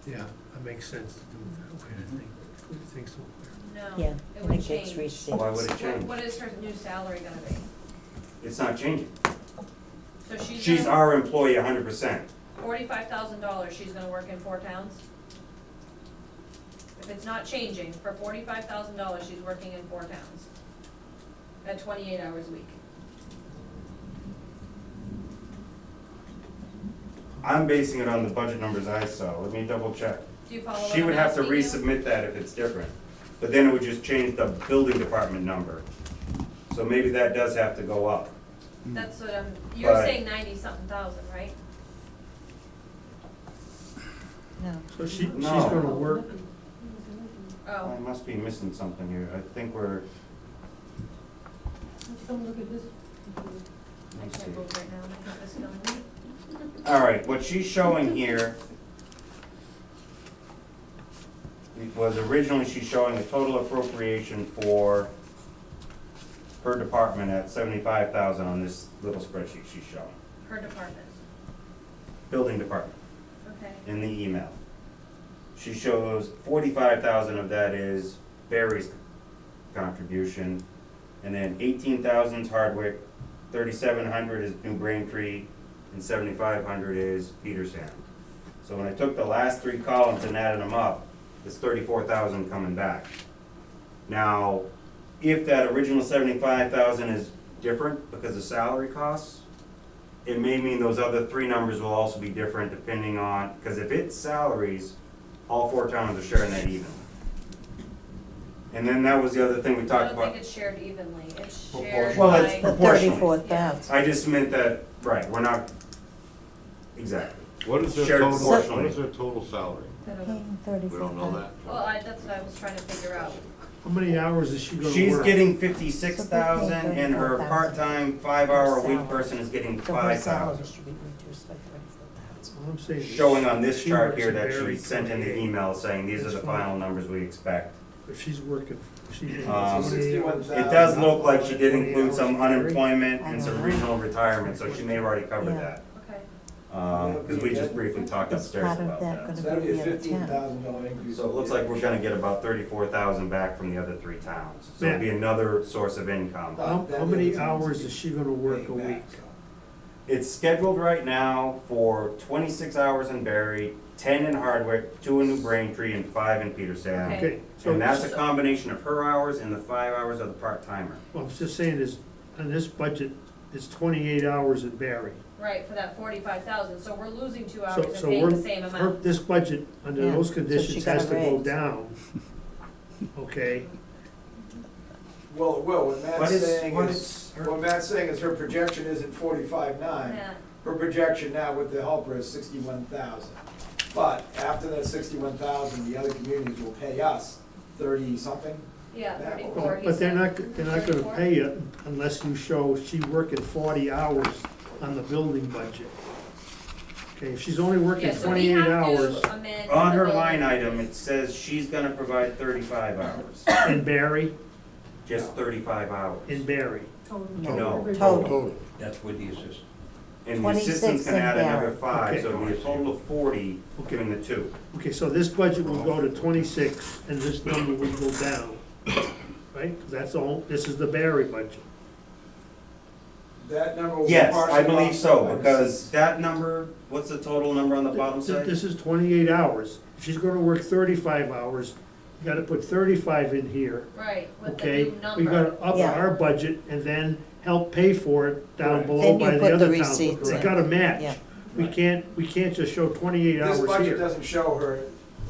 Yeah, that makes sense to do it that way, I think so. no, yeah, it I would think it's change. receipts. Why would it change? What is her new salary gonna be? It's not changing. So She's our employee 100%. $45,000, she's gonna work in 4 towns? If it's not changing, for $45,000, she's working in 4 towns. At 28 hours a week. I'm basing it on the budget numbers I saw. Let me double check. Do you follow what She would I'm have to asking you? resubmit that if it's different. But then it would just change the building department number. So maybe that does have to go up. That's what you're But- saying 90-something thousand, right? No, So she's No. gonna work, Oh, I must be missing something here. I think we're, Don't look at this. I let's see. can't move right now, I got this going. All right, what she's showing here was originally she's showing a total appropriation for her department at 75,000 on this little spreadsheet she's showing. Per department, Building department, okay. in the email. She shows 45,000 of that is Barry's contribution, and then 18,000 is Hardwick, 3,700 is New Braintree, and 7,500 is Peterson. So when I took the last three columns and added them up, it's 34,000 coming back. Now, if that original 75,000 is different because of salary costs, it may mean those other three numbers will also be different depending on, because if it's salaries, all four towns are sharing that evenly. And then that was the other thing we I talked don't about. think it's shared evenly, it's Proportion. shared Well, it's by, proportional. 34,000. I just meant that, right, we're not, exactly. What is their Shared total, proportionally. what is their total salary? I don't know. Paying We don't know 34,000. that. Well, that's what I was trying to figure out. How many hours is she gonna work? She's getting 56,000 and her 34,000. part-time, 5-hour-a-week Salary. person is getting So her salary 5,000. should be reduced by 34,000. All I'm saying is Showing on this she chart works here in that Barry she sent in the 28. email saying these are That's the fine. final numbers we expect. If she's working, she's. Um, 61,000. It does look like she did 20 include some hours Barry. unemployment I and some know. regional retirement, so she may have already covered Yeah. that. Okay. Because we just briefly talked Is upstairs part of about that that. gonna So that'd be a the other $15,000 increase. So it looks like we're gonna get about 34,000 back from the other three towns. So it'll be another source of income. How many hours is she gonna work a Paying back, week? so. It's scheduled right now for 26 hours in Barry, 10 in Hardwick, 2 in New Braintree, and 5 in Peterson. Okay. Okay, so, And that's a combination of her hours and the 5 hours of the part-timer. well, I was just saying is, on this budget, it's 28 hours at Barry. Right, for that 45,000, so we're losing 2 So, hours and so paying we're, the same her, amount. this budget, under Yeah, those so she conditions, got has a to go raise. down. Okay, Well, what What Matt's is- saying what is, is her- what Matt's saying is her projection isn't 45,900. Yeah, Her projection now with the helper is 61,000. But after that 61,000, the other communities will pay us 30-something. yeah, Yeah, 34, he but they're said. not, they're not gonna 34? pay you unless you show she working 40 hours on the building budget. Okay, if she's only working Yeah, so we 28 have hours to amend. On the her building. line item, it says she's gonna provide 35 hours, in Barry, just 35 hours. in Barry. No. Total. That's with the assistant. And the 26 assistant's gonna in add another Barry. 5, so it'll be a total of 40 Okay. between the two. Okay, so this budget will go to 26, and this number will go down, right? 'Cause that's all, this is the Barry budget. That number will be Yes, partially I believe so, offset by the because that number, what's the total number on the bottom side? This is 28 hours. If she's gonna work 35 hours, you gotta put 35 in here, Right, with the okay? new We number. gotta up Yeah. our budget and then help pay for it down Correct. below Then you by the put the other towns. receipts We in. gotta Yeah. match. We can't just show 28 This hours budget here, doesn't show her.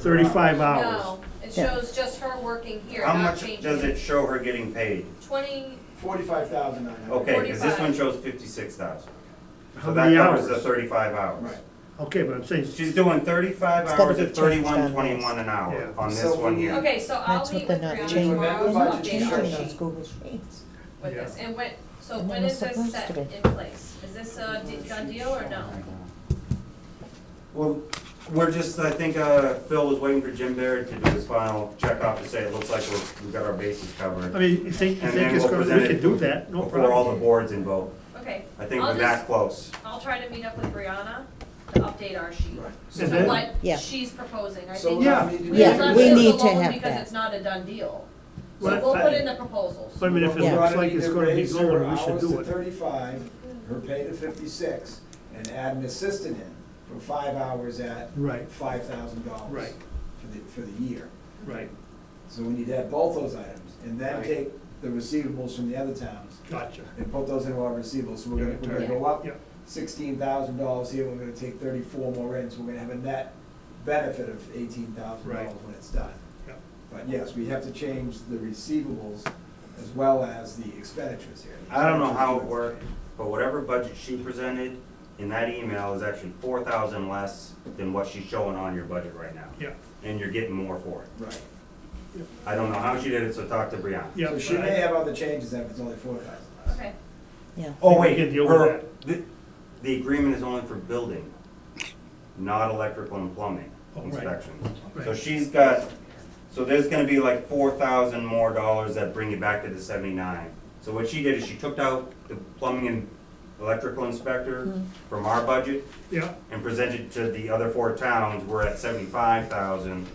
35 hours. No, it Yeah. shows just her working here, How not much changing. does it show her getting paid? 20, 45,900. Okay, because this 45. one shows 56,000. How So that many covers hours? the 35 hours. Right. Okay, but I'm saying, She's doing 35 It's gotta hours be at changed on 31.21 an Yeah. hour on this So one we here. need- okay, so I'll That's meet what with they're not Brianna changing. tomorrow Amend the to budget update to our show Changing those sheet Google Sheets. with this, and when, so And when they're is this supposed set to be. in place? Is this a done deal or no? Well, we're just, I think Phil was waiting for Jim Baird to do his final checkoff to say it looks like we've got our bases covered. I mean, you think And then it's we'll gonna, present we it can do that, no Before all the problem. boards and vote. Okay. I think I'll we're that just- close. I'll try to meet up with Brianna to update our sheet. Right. So And then- what Yeah. she's proposing, I So think. what Yeah. we need to do Yeah, is- left we this need to alone have Because that. it's not a done deal. So Well, we'll I- put in the proposals. But I mean, if it Yeah. looks like it's gonna be raise her going, we should hours do to it. 35, her pay to 56, and add an assistant in for 5 hours at Right, $5,000. Right. For the year. right, So we need to add both those items, and then Right. take the receivables from the other towns gotcha. and put those into our receivables. So we're gonna go up Yeah. $16,000 here, we're gonna take 34 more in, so we're gonna have a net benefit of $18,000 Right. when it's done. Yeah. But yes, we have to change the receivables as well as the expenditures here. I don't know how it worked, but whatever budget she presented in that email is actually 4,000 less than what she's showing on your budget right now. Yeah, And you're getting more for it. Right. I don't know how she did it, so talk to Brianna. yeah. So she but I- may have other changes if it's only 4,000 less. Okay, Yeah. Oh, we wait, can deal with her, the agreement is only for building, not electrical and plumbing Oh, right. inspections. So Right. she's got So there's gonna be like $4,000 more that bring you back to the 79. So what she did is she took out the plumbing and electrical inspector from our budget Yeah, and presented to the other 4 towns, we're at 75,000.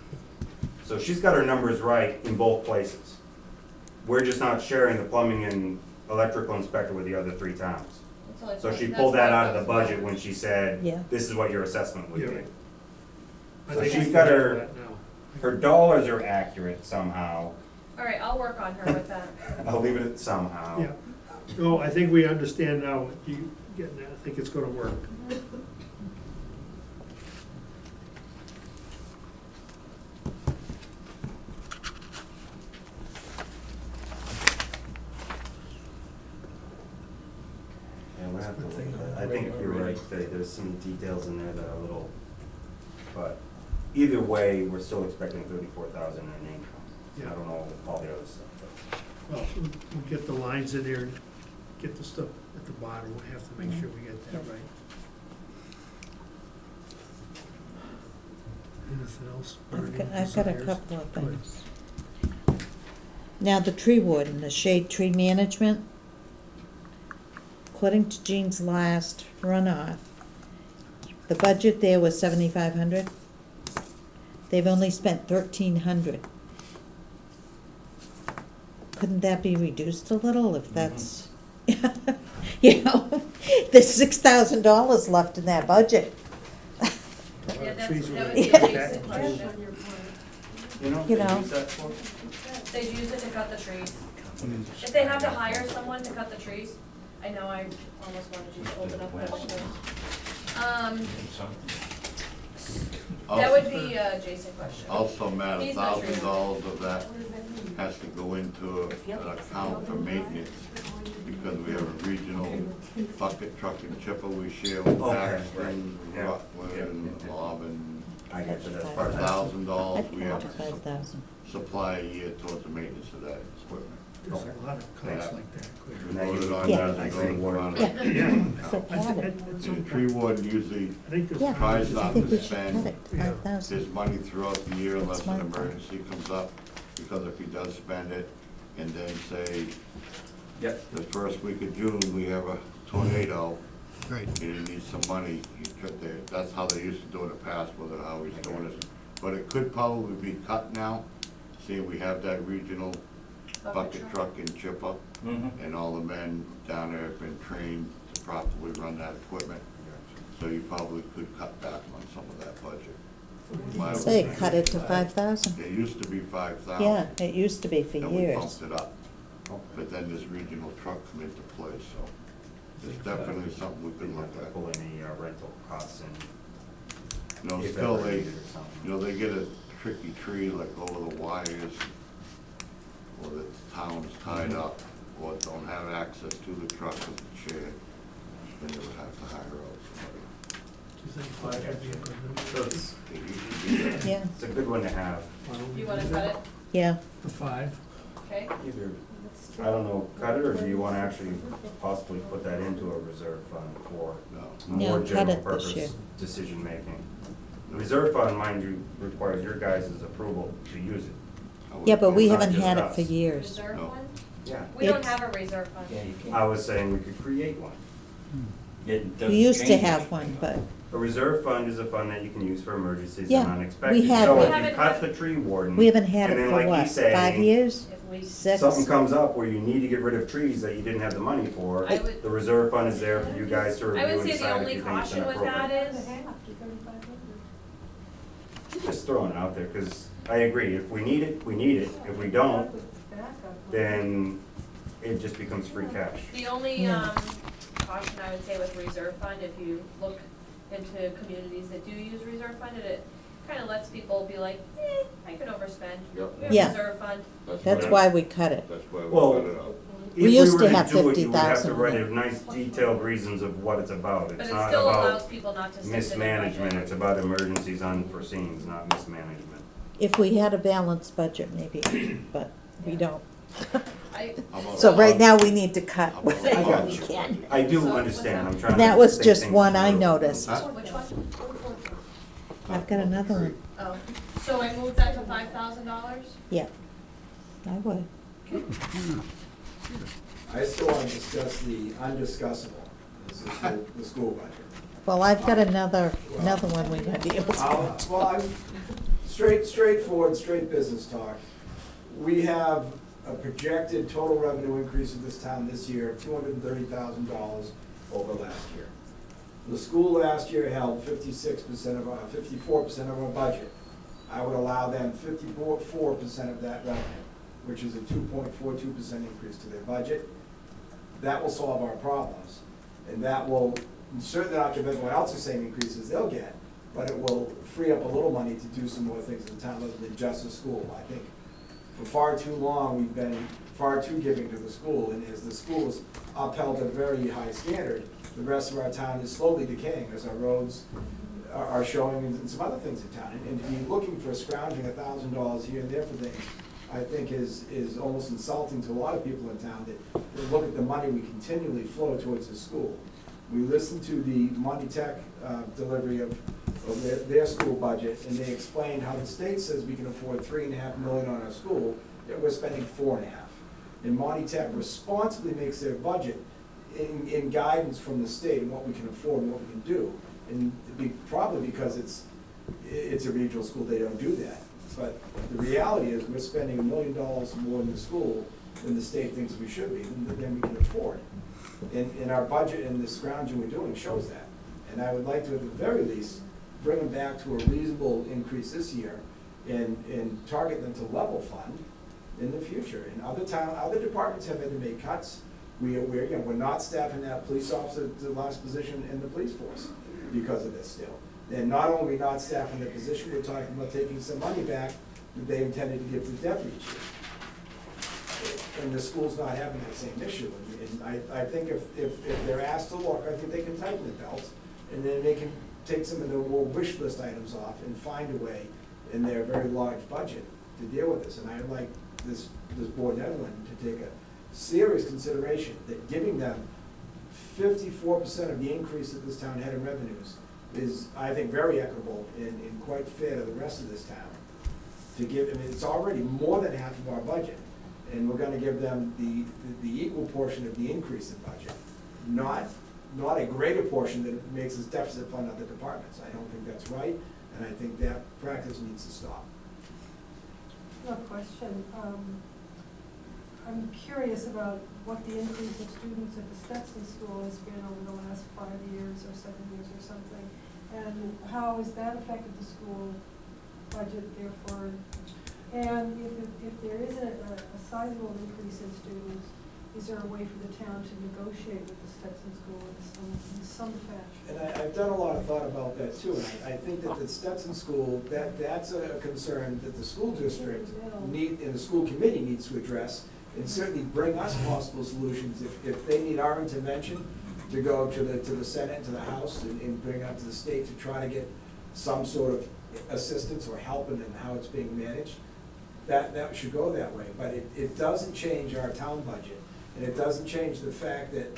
So she's got her numbers right in both places. We're just not sharing the plumbing and electrical inspector with the other 3 towns. That's only So she that's pulled that why out of the it goes budget when she said, Yeah. this is what your assessment would Yeah. be. I So think she's we got can do her- that now. Her dollars are accurate somehow. All right, I'll work on her with that. I'll leave it at somehow. Yeah. No, I think we understand now what you getting at. I think it's gonna work. Yeah, we'll have to Good look thing at that. I'm I think ready you're already. right, that there's some details in there that are a little, but either way, we're still expecting 34,000 in income. Yeah. I don't know all the other stuff, but. Well, we'll get the lines in there and get the stuff at the bottom. We have to make sure we get that right. Anything else? I've got a couple of Go ahead. things. Now, the tree warden, the shade tree management, according to Jean's last runoff, the budget there was 7,500. They've only spent 1,300. Couldn't that be reduced a little if that's, you know, there's $6,000 left in that budget. Yeah, that's, Trees that were would be a cut basic back. question. You know, You they know. use that for? They use it to cut the trees. If they have to hire someone to cut the trees, I know I almost wanted you to open up questions. That would be a Jason question. Also, Matt, He's not treated. $1,000 of that has to go into an account for maintenance, because we have a regional bucket truck and chipper we share with Okay, Paxton, right. Yeah. Rutland, Yeah. Auburn. I get you, that's For part of that. $1,000, we have to 5,000. supply a year towards the maintenance of that equipment. There's a lot of costs like that. We Now you- voted on Yeah. that, and Tree going warden. around Yeah. it. Yeah. So I cut think it. at And some the tree point, warden usually I think there's. Yeah, tries I not think to we should spend cut it, 5,000. his money throughout the year unless That's an my thought. emergency comes up, because if he does spend it, and then say, Yep. the first week of June, we have a tornado, Right. and he needs some money, that's how they used to do it in the past, whether how he's doing it. But it could probably be cut now, seeing we have that regional bucket truck and chipper, Mm-hmm. and all the men down there have been trained to properly run that equipment. So you probably could cut back on some of that budget. My Say, opinion. cut it to 5,000. It used to be 5,000. Yeah, it used to be for Then we years. bumped it up, but then this regional truck come into play, so it's definitely something we could Didn't look have to at. pull any rental costs in. You know, if still ever they, needed or something. you know, they get a tricky tree like over the wires, or the town's tied up, or don't have access to the truck with the shed, then they would have to hire out somebody. Do you think five would be a good number? So it's, They usually do that. Yeah, it's a good one to have. Why don't we You do wanna that? cut it? yeah. The five? Okay, Either, I don't know, cut it, or do you wanna actually possibly put that into a reserve fund for No. No, more cut general it this year. purpose decision-making? The reserve fund, mind you, requires your guys' approval to use it. I would- Yeah, but we It's not haven't just had it us. for years. reserve No. one? Yeah. We don't It's- have a reserve fund. Yeah, you can't. I was saying we could create one. It doesn't We used to change have anything. one, but, A reserve fund is a fund that you can use for emergencies Yeah, and we unexpected. had So it. if We you haven't cut had- the tree warden. we haven't had and it then for like what, he's saying, 5 years? If we, 6? Something comes up where you need to get rid of trees that you didn't have the money for, I would- the reserve fund is there for you guys to I review would and say the decide if only you think it's caution with that inappropriate. is, Just throwing it out there, because I agree, if we need it, we need it. If we don't, then it just becomes free cash. the only, Yeah. caution I would say with reserve fund, if you look into communities that do use reserve fund, it kinda lets people be like, I could overspend. Yep. We have Yeah. reserve fund. That's why we cut it. That's why we Well, cut it out. We If used were to have do it, you would have 50,000 to write a nice detailed reasons of what it's about. But It's it not still allows about people not to stick to their mismanagement, budget. it's about emergencies unforeseen, not mismanagement. If we had a balanced budget, maybe, but we don't. I, How about- So right now, we need to cut How about- whatever I got we you. can. I do So, understand, I'm trying to. That was think just things one I through. noticed. Huh? which one? I've got another one. Oh, So I moved that to $5,000? Yeah, I would. I still want to discuss the undiscussable, this is the school budget. Well, I've got another one we might be able to. Well, I'm straightforward, straight business talk. We have a projected total revenue increase of this town this year of $230,000 over last year. The school last year held 54% of our budget. I would allow them 54% of that revenue, which is a 2.42% increase to their budget. That will solve our problems, and that will certainly not give everyone else the same increases they'll get, but it will free up a little money to do some more things in town other than just the school. I think for far too long, we've been far too giving to the school, and as the school is upheld at a very high standard, the rest of our town is slowly decaying as our roads are showing and some other things in town. And to be looking for scrounging $1,000 here and there for things, I think is almost insulting to a lot of people in town that look at the money we continually flow towards the school. We listened to the Monty Tech delivery of their school budget, and they explained how the state says we can afford $3.5 million on our school, yet we're spending $4.5 million. And Monty Tech responsibly makes their budget in guidance from the state and what we can afford and what we can do. And probably because it's a regional school, they don't do that. But the reality is, we're spending $1 million more in the school than the state thinks we should be, than we can afford. And our budget and the scrounging we're doing shows that. And I would like to, at the very least, bring them back to a reasonable increase this year and target them to level fund in the future. And other departments have had to make cuts. We're not staffing that police officer to the last position in the police force because of this still. And not only are we not staffing the position, we're talking about taking some money back that they intended to give to the deputy chief. And the school's not having that same issue. And I think if they're asked to look, I think they can tighten the belts, and then they can take some of the more wish list items off and find a way in their very large budget to deal with this. And I'd like this board and everyone to take a serious consideration that giving them 54% of the increase that this town had in revenues is, I think, very equitable and quite fair to the rest of this town. To give, I mean, it's already more than half of our budget, and we're gonna give them the equal portion of the increase in budget, not a greater portion that makes us deficit fund other departments. I don't think that's right, and I think that practice needs to stop. No question. I'm curious about what the increase of students at the Stetson School has been over the last 5 years or 7 years or something, and how has that affected the school budget therefore? And if there isn't a sizable increase in students, is there a way for the town to negotiate with the Stetson School in some fashion? And I've done a lot of thought about that too, and I think that the Stetson School, that's a concern that the school district and the school committee needs to address, and certainly bring us possible solutions if they need our intervention to go to the Senate and to the House and bring it up to the state to try to get some sort of assistance or help in how it's being managed. That should go that way, but it doesn't change our town budget. And it doesn't change the fact that,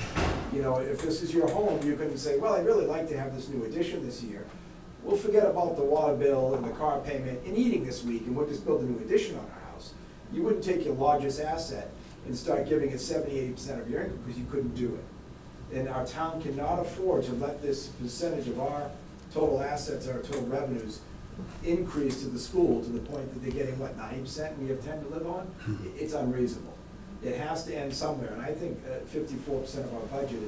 you know, if this is your home, you can say, well, I'd really like to have this new addition this year. We'll forget about the water bill and the car payment and eating this week, and we'll just build a new addition on our house. You wouldn't take your largest asset and start giving it 70–80% of your income because you couldn't do it. And our town cannot afford to let this percentage of our total assets, our total revenues, increase to the school to the point that they're getting, what, 90% and we have 10 to live on? It's unreasonable. It has to end somewhere, and I think 54% of our budget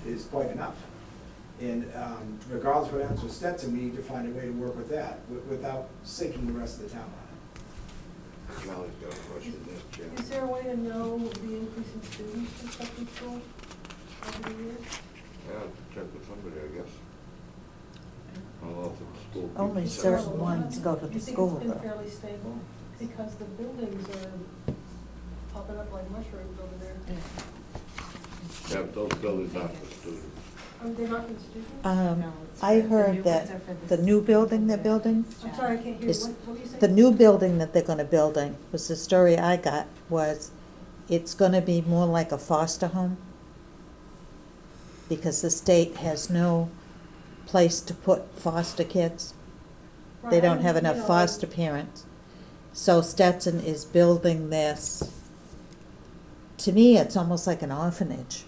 is quite enough. And regardless of what happens with Stetson, we need to find a way to work with that without sinking the rest of the town on it. Charlie's got a question there, Jim. Is there a way to know the increase in students in Stetson School over the years? Yeah, check with somebody, I guess. I'll ask the school people. Only certain ones go to the school, You think it's though. been fairly stable? Because the buildings are popping up like mushrooms over there. Yeah, but those buildings aren't for students. They're not for the students? No, it's I for- the heard new that ones are for the new building they're building, I'm sorry, I can't hear you. is What were you saying? the new building that they're gonna building, was the story I got, was it's gonna be more like a foster home. Because the state has no place to put foster kids. They Right, don't have you enough know, foster parents. So Stetson is building this. To me, it's almost like an orphanage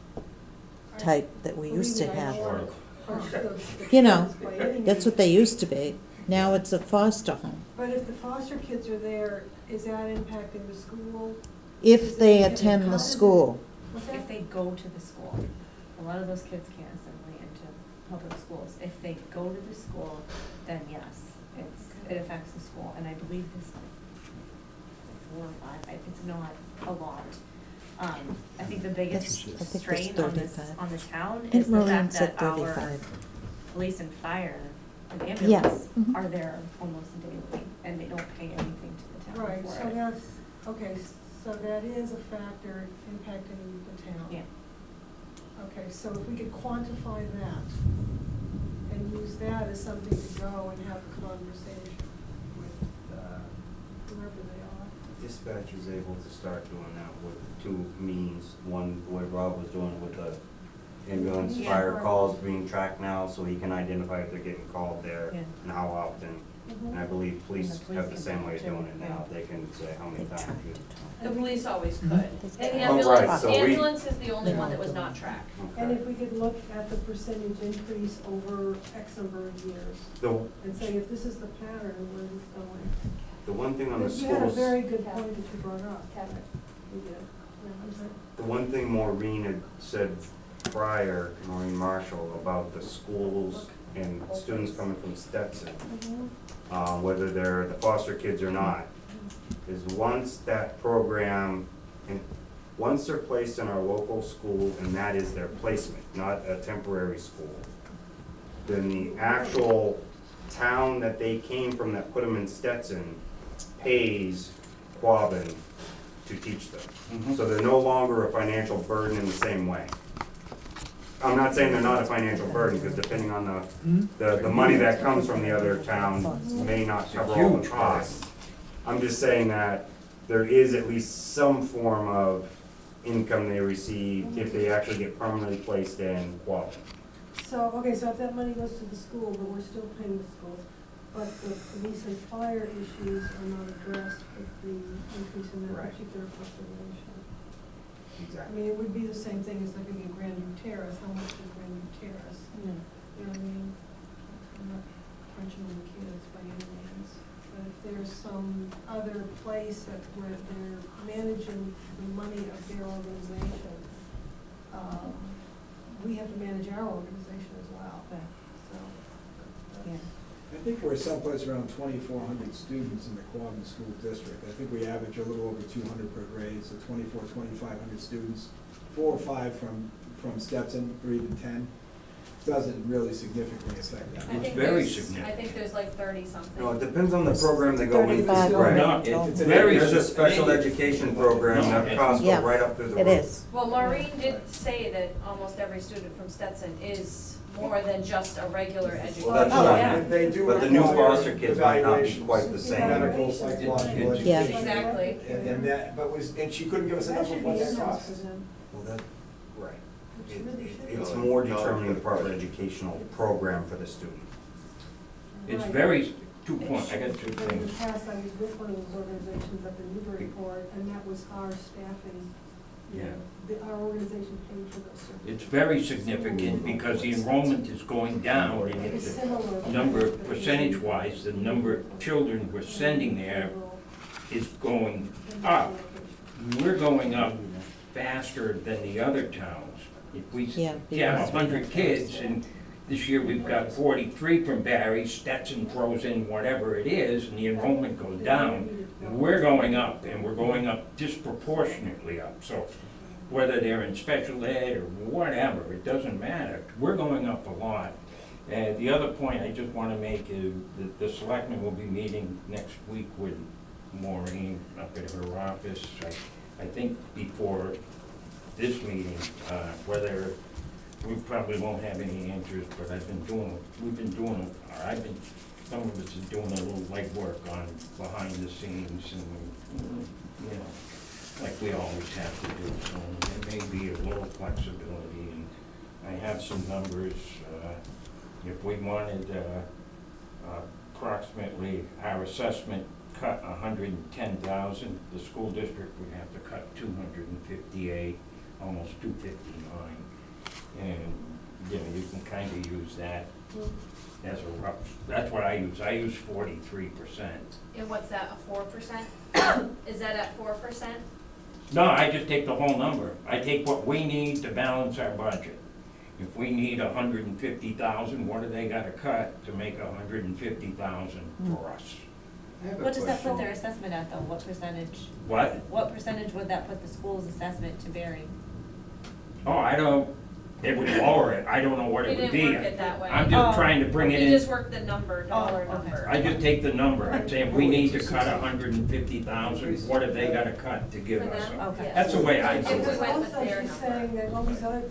type that we used to believe me, I have. don't wanna crush the You know, kids by any That's what means. they used to be. Now it's a foster home. But if the foster kids are there, is that impacting the school? If they Is it- attend how the does it- school. What's If that? they go to the school, a lot of those kids can't assimilate into public schools. If they go to the school, then yes, it affects the school, and I believe this 4 or 5, it's not a lot. I think the biggest That's- I think strain that's on this, 35. on the town I think is the Maureen fact said that our 35. police and fire and Yeah. ambulance Mhm. are there almost daily, and they don't pay anything to the town Right, for so it. that's, okay, so that is a factor impacting the town. Yeah. Okay, so if we could quantify that and use that as something to go and have a conversation with whoever they are. Dispatch is able to start doing that with two means. One, what Rob was doing with the ambulance, Yeah. fire calls being tracked now, so he can identify if they're getting called there Yeah. and how often. And I believe police And the police have the can same do way it of too, doing it now. yeah. They can say how many They times tried you. to talk. The police always could. Mhm. And the Oh, ambulance, right, so we- ambulance is the only They one that won't was do not it. tracked. And Okay. if we could look at the percentage increase over X number of years The, and say, if this is the pattern, where is this going? the one thing on the You had a schools, very good point that you brought up. Kevin. You did. Yeah, I'm sorry. the one thing Maureen had said prior, Maureen Marshall, about the schools and students coming from Stetson, whether they're the foster kids or not, is once that program, and once they're placed in our local school, and that is their placement, not a temporary school, then the actual town that they came from that put them in Stetson pays Quabbin to teach them. So they're no longer a financial burden in the same way. I'm not saying they're not a financial burden, because depending on the money that comes from the other town may not cover all the costs. I'm just saying that there is at least some form of income they receive if they actually get permanently placed in Quabbin. So, okay, so if that money goes to the school, but we're still paying the schools, but the police and fire issues are not addressed with the increase in that Right. particular population. I Exactly. mean, it would be the same thing as looking at Grandview Terrace, how much is Grandview Terrace? You know what I mean? I'm not crunching on the kids by any means, but if there's some other place where they're managing the money of their organization, we have to manage our organization as well, Right. so. Yeah. I think we're someplace around 2,400 students in the Quabbin School District. I think we average a little over 200 per grade, so 2,500 students, 4 or 5 from Stetson, or even 10. Doesn't really significantly affect that I much. think very there's- significant. I think there's like 30 something. No, it depends on the program they go into. 35 Right. No, It's it's a- very. There's a special education program that costs go Yeah, right up through the It roof. is. Well, Maureen did say that almost every student from Stetson is more than just a regular education. Well, that's Oh, what yeah. I mean. They do But the new require foster kids might not be evaluations, quite the same. Medical, psychological Yeah. education. Exactly. And that, and she couldn't give us a That number should of be what that in-house costs. for them, Well, that, right. which really should be. It's more determining the proper educational program for the student. It's Right. very, 2 It points, I got should, 2 but in the things. past, I was with one of those organizations up in Newburyport, and that was our staffing. You know, our organization paid for those services. It's very significant because the enrollment is going down and It was it's similar. number, percentage-wise, the number of children we're sending there is going up. We're going up faster than the other towns. If we Yeah, have because- 100 kids, and this year we've got 43 from Barry, Stetson throws in whatever it is, and the enrollment goes down, we're going up, and we're going up disproportionately up. So whether they're in special ed or whatever, it doesn't matter. We're going up a lot. The other point I just want to make is that the selectmen will be meeting next week with Maureen up at her office. I think before this meeting, whether, we probably won't have any answers, but some of us are doing a little legwork on behind the scenes and, you know, like we always have to do. So there may be a little flexibility, and I have some numbers. If we wanted approximately, our assessment cut 110,000, the school district would have to cut 258, almost 259. And, you know, you can kind of use that as a rough, that's what I use 43%. And what's that, a 4%? Is that at 4%? No, I just take the whole number. I take what we need to balance our budget. If we need 150,000, what do they gotta cut to make 150,000 for us? I have a What does that put question. their assessment at though? What percentage? What? What percentage would that put the school's assessment to Barry? Oh, I don't, it would lower it. I don't know what We it would didn't be. work it that way. I'm just Oh. trying to bring it We in. just worked the number, dollar Oh, okay. number. I just take the number. I'm saying, we need to cut 150,000. What have they gotta cut to give For us? them? Okay. Yes. That's the way I If do we it. went with Also, their she's number. saying that all these other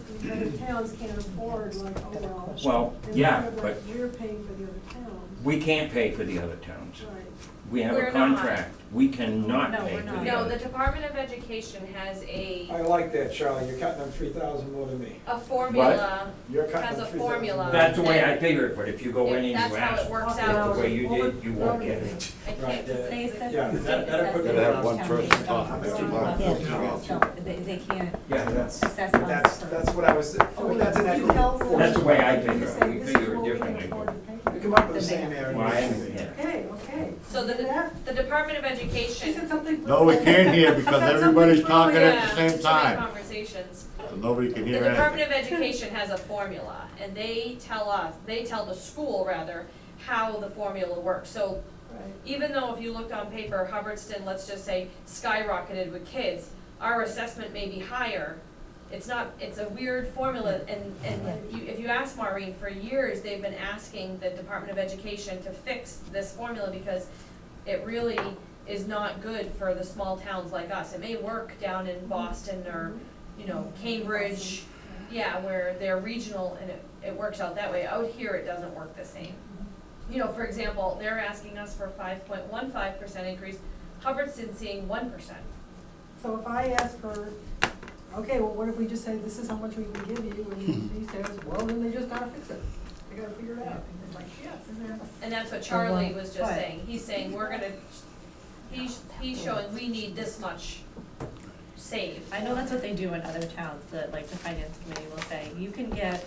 towns can't afford, like, oh, well. Well, And yeah, kind of like but we're paying for the other towns. we can't pay for the other towns. Right. We have We're a not. contract. We cannot No, pay we're for not. the No, other. the Department of Education has a like that, Charlie, you're cutting them 3,000 more than me. formula, You're cutting has them a 3,000 formula. more. That's the way I figured, but if you go in and That's you how it ask works the out. way you did, you won't get it. I Right, can't, They assess, Yeah, the state that- that'd put assesses me have each one town person based on talking. the That's student about level. it. So they can't Yeah, that's, assess us. that's what I was, that's an You help equity. That's the way I them, you figure it. say, We this is figure it what we can differently. afford to pay We for. come up with the same area. Well, I haven't- yeah. Okay, okay. so the Department of She Education. said something. No, we can't hear because Said something everybody's talking brilliant. at the same so many time, conversations. so nobody can The hear Department anything. of Education has a formula, and they tell the school rather, how the formula works. So Right. even though if you looked on paper, Hubbardston, let's just say, skyrocketed with kids, our assessment may be higher. It's not, it's a weird formula, and if you ask Maureen, for years, they've been asking the Department of Education to fix this formula because it really is not good for the small towns like us. It may work down in Boston or, you know, Cambridge, yeah, where they're regional and it works out that way. Out here, it doesn't work the same. You know, for example, they're asking us for 5.15% increase, Hubbardston's seeing 1%. So if I ask her, okay, well, what if we just say, this is how much we can give you, and she says, well, then they just gotta fix it. They gotta figure it out. And I'm like, yes. And that's what Charlie was just Right. saying. He's saying, we're gonna, he's showing we need this much saved. I know that's what they do in other towns, that like the finance committee will say, you can get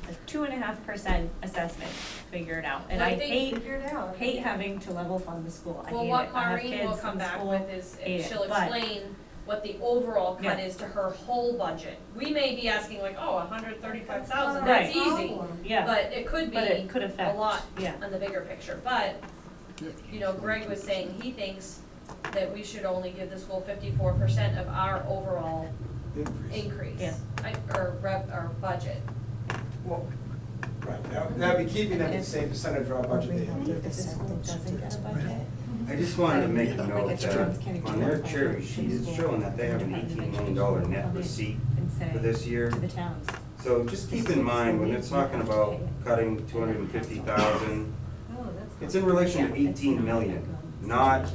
a 2.5% assessment, figure it out. And Well, I I think- Figure it out. hate having to level fund the school. I Well, hate what it. I have Maureen kids will come in back school. with is, hate it, she'll but- explain what the overall cut Yeah. is to her whole budget. We may be asking like, oh, 135,000, Right. that's easy. Yeah, But it could but it be could a affect, lot yeah. on the bigger picture. But, you know, Greg was saying he thinks that we should only give the school 54% of our overall increase. Yeah. Or budget. Well, right, that'd be keeping them the same percentage of our budget they have. If the school doesn't get a budget, I just wanted to make a Like note if that students can't on their afford cherry it, sheet, it's school, showing that they have an $18 million net receipt and say for this year. to the towns. So just keep in mind, when it's talking about cutting 250,000, it's in relation to 18 million, not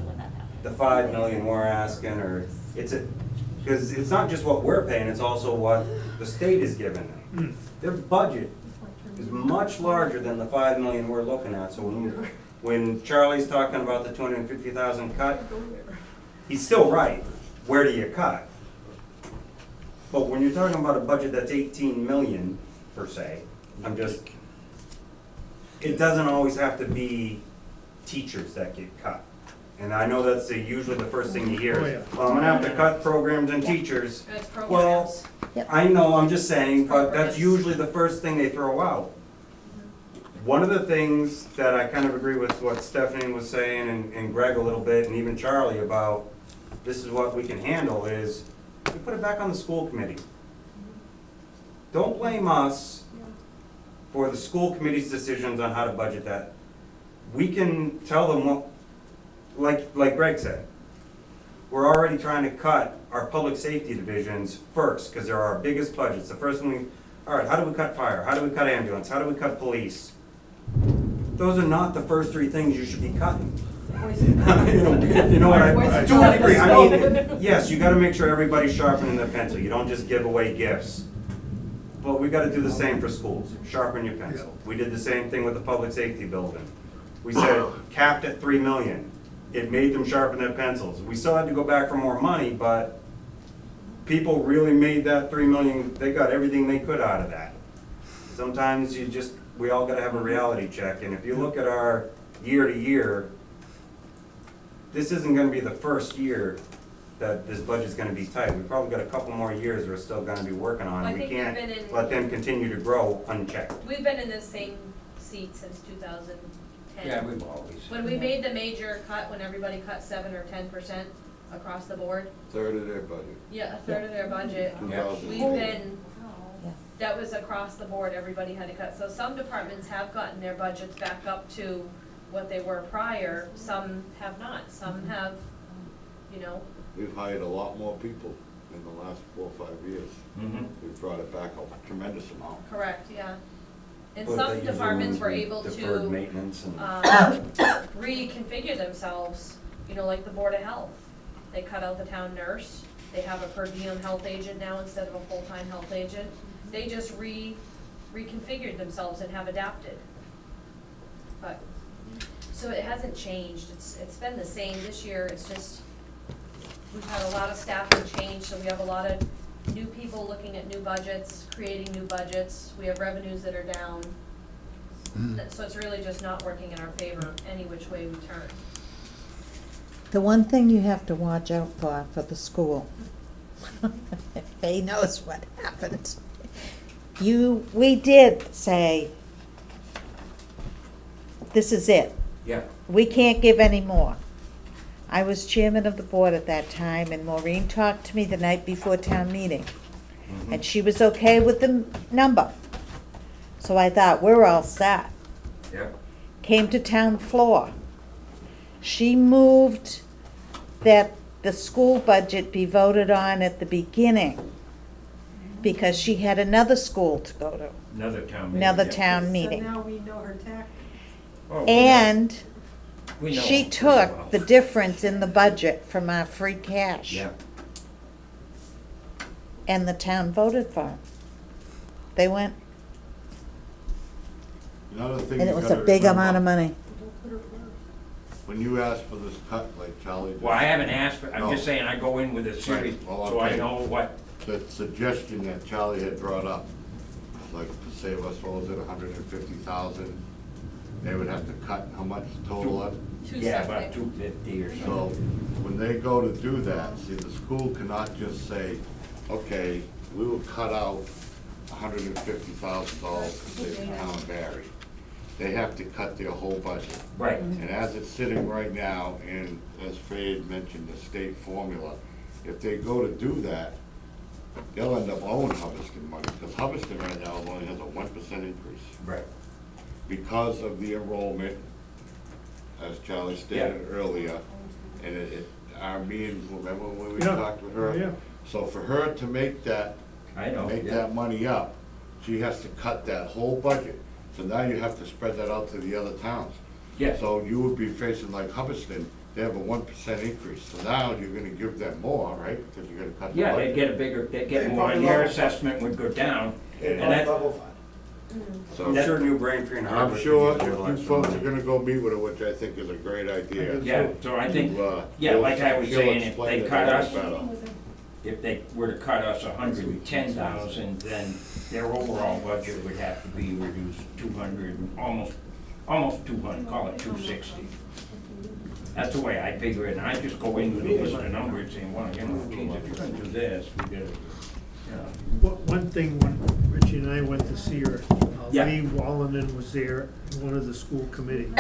the 5 million we're asking, or because it's not just what we're paying, it's also what the state is giving them. Their budget is much larger than the 5 million we're looking at, so when Charlie's talking about the 250,000 cut, he's still right. Where do you cut? But when you're talking about a budget that's 18 million per se, it doesn't always have to be teachers that get cut. And I know that's usually the first thing you hear is, well, I'm gonna have to cut programs and teachers. It's Well, programs. I know, I'm just saying, but that's usually the first thing they throw out. One of the things that I kind of agree with what Stephanie was saying and Greg a little bit, and even Charlie about, this is what we can handle, is we put it back on the school committee. Don't blame us for the school committee's decisions on how to budget that. We can tell them what, like Greg said, we're already trying to cut our public safety divisions first, because they're our biggest budgets. The first one, all right, how do we cut fire? How do we cut ambulance? How do we cut police? Those are not the first three things you should be cutting. You know what I, to a degree, I mean, yes, you gotta make sure everybody's sharpening their pencil. You don't just give away gifts. But we gotta do the same for schools, sharpen your pencil. We did the same thing with the public safety building. We said capped at 3 million. It made them sharpen their pencils. We still had to go back for more money, but people really made that 3 million, they got everything they could out of that. Sometimes we all gotta have a reality check, and if you look at our year to year, this isn't gonna be the first year that this budget's gonna be tight. We've probably got a couple more years we're still gonna be working on. I We think we've can't been in- let them continue to grow unchecked. We've been in the same seat since 2010. Yeah, we've always. When we made the major cut, when everybody cut 7 or 10% across the board, Third of their budget, yeah, a third of their budget, 2000. we've been, Yeah. that was across the board, everybody had to cut. So some departments have gotten their budgets back up to what they were prior, some have not, some have, you know, We've hired a lot more people in the last 4 or 5 years. Mhm. We've brought it back a tremendous amount. correct, yeah. And But some they use departments them were able deferred to maintenance and. reconfigure themselves, you know, like the Board of Health. They cut out the town nurse, they have a per diem health agent now instead of a full-time health agent. They just reconfigured themselves and have adapted. But, so it hasn't changed, it's been the same this year, it's just, we've had a lot of staffing change, so we have a lot of new people looking at new budgets, creating new budgets, we have revenues that are down. So it's really just not working in our favor any which way we turn. The one thing you have to watch out for the school, Faye knows what happened. We did say, this is it. Yeah. We can't give any more. I was chairman of the board at that time, and Maureen talked to me the night before town meeting, and she was okay with the number. So I thought, we're all set. Yeah. Came to town floor. She moved that the school budget be voted on at the beginning, because she had another school to go to, Another town meeting. another yeah. town meeting. So now we know her tactics. Oh, we know- And we know she pretty took well. the difference in the budget from our free cash. Yeah. And the town voted for it. They went, Another thing and you it was a gotta big remember, amount of money. Don't put her first. When you ask for this cut, like Charlie did. Well, I haven't asked, for I'm just No. saying I go in with a series, Right, well, so I okay. know what, The suggestion that Charlie had brought up, like to save us, what was it, 150,000? They would have to cut how much total of? yeah, about 250 or So something. when they go to do that, see, the school cannot just say, okay, we will cut out $150,000 to save the town of Barry. They have to cut their whole budget. Right. And as it's sitting right now, and as Fay had mentioned, the state formula, if they go to do that, they'll end up owing Hubbardston money, because Hubbardston right now only has a 1% increase. Right. Because of the enrollment, as Charlie stated earlier, and our meetings, remember when we Yeah. talked with her? Yeah. So for her to make that I know, make yeah. that money up, she has to cut that whole budget. So now you have to spread that out to the other towns. Yeah. So you would be facing like Hubbardston, they have a 1% increase. So now you're gonna give them more, right? Because you're gonna cut the Yeah, budget. they'd get a bigger, they'd get They more, and probably their level fund. assessment would go down. It And that- level fund. So I'm sure New Braintree and I'm Harvard. sure could use if a lot you of folks are money. gonna go meet with her, which I think is a great idea. Yeah, so I think, yeah, she'll- like I was she'll saying, if explain they it cut a lot us, better. if they were to cut us 110,000, then their overall budget would have to be reduced 200, almost 200, call it 260. That's the way I figure it, and I just go in with a list of numbers saying, well, you know, geez, if you're gonna do this, we gotta, you know. One thing, when Richie and I went to see her, Yeah. Lee Wallanen was there, and one of the school committee.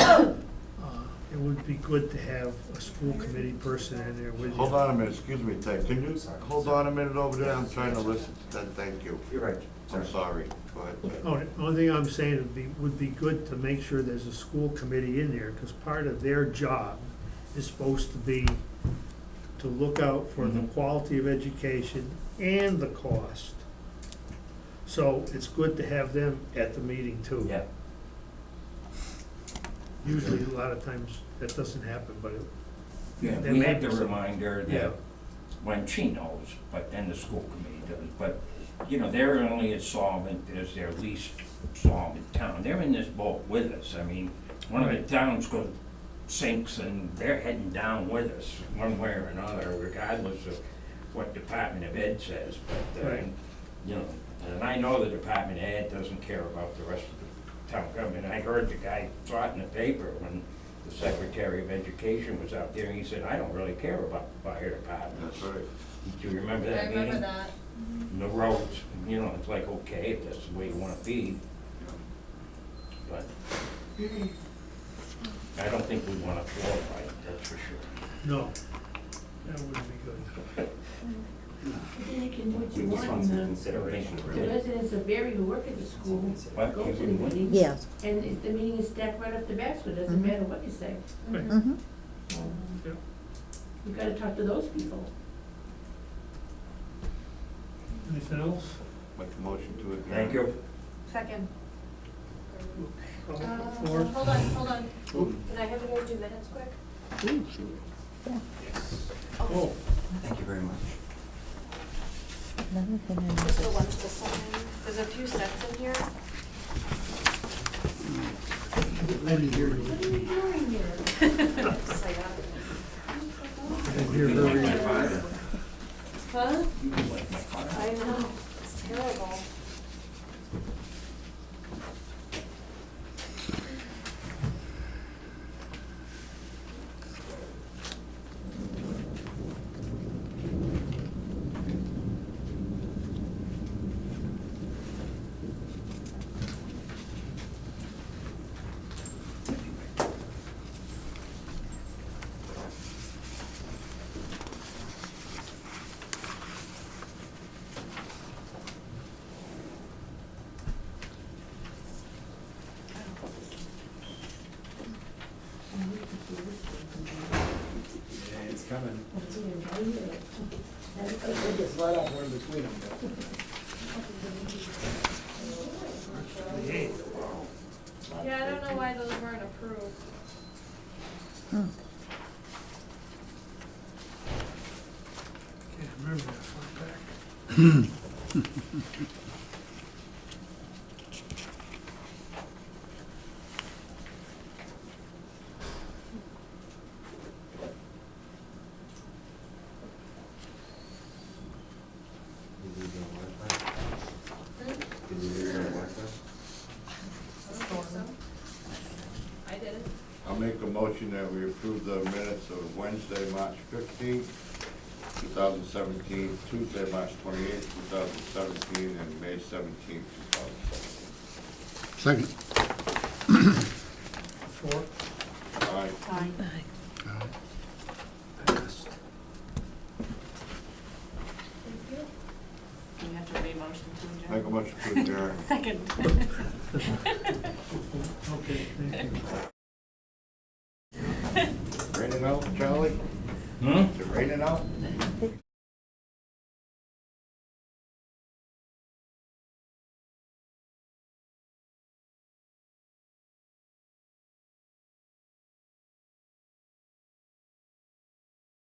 It would be good to have a school committee person in there with you. Hold on a minute, excuse me, Ted, can you hold on a minute over there? I'm trying to listen. Thank you. You're right. I'm sorry. Go ahead, Ted. Oh, the only thing I'm saying would be good to make sure there's a school committee in there, because part of their job is supposed to be to look out for the Mhm. quality of education and the cost. So it's good to have them at the meeting too. Yeah, Usually, a lot of times, that doesn't happen, but yeah, There we may have be to some- remind her Yeah. that, when she knows, but then the school committee does, but, you know, they're only as solvent as their least solvent town. They're in this boat with us, I mean, one of the towns got sinks and they're heading down with us, one way or another, regardless of what Department of Ed says, but, Right. you know, and I know the Department of Ed doesn't care about the rest of the town government. I heard the guy thought in the paper when the Secretary of Education was out there, and he said, I don't really care about the fire department. That's right. Do you remember I that meeting? remember that. And the roads, you know, it's like, okay, if that's the way you wanna be, but I don't think we want a floor fight, that's for sure. No, that wouldn't be good. Then you can do what We you just want, want some and consideration, the really. residents of Berry who work at the school What? go to the meeting. Yes. And if the meeting is stacked right up the back, so it doesn't Mhm. matter what you say. Right. Mm-hmm. Yeah. You gotta talk to those people. Anything else? Make a motion to adjourn. Thank you. Second. Call for- Hold on. Can I have you guys do minutes quick? Oh, Thank you very much. Just the ones to sign. There's a few sets in here. I didn't hear you. What are you doing here? So, yeah. I didn't hear her. Huh? I know, it's terrible. It's coming. That's it, right here. That's It gets right up, we're in between them. Hey, Yeah, I don't know why those weren't approved. can't remember that far back. I didn't. I'll make a motion that we approve the minutes of Wednesday, March 15th, 2017, Tuesday, March 28th, 2017, and May 17th, 2017. Second. Four. Aye. Passed. We have to re-motion to Make a motion to adjourn. Second. Okay, thank you. Raining out, Charlie? Hmm? Is it raining out?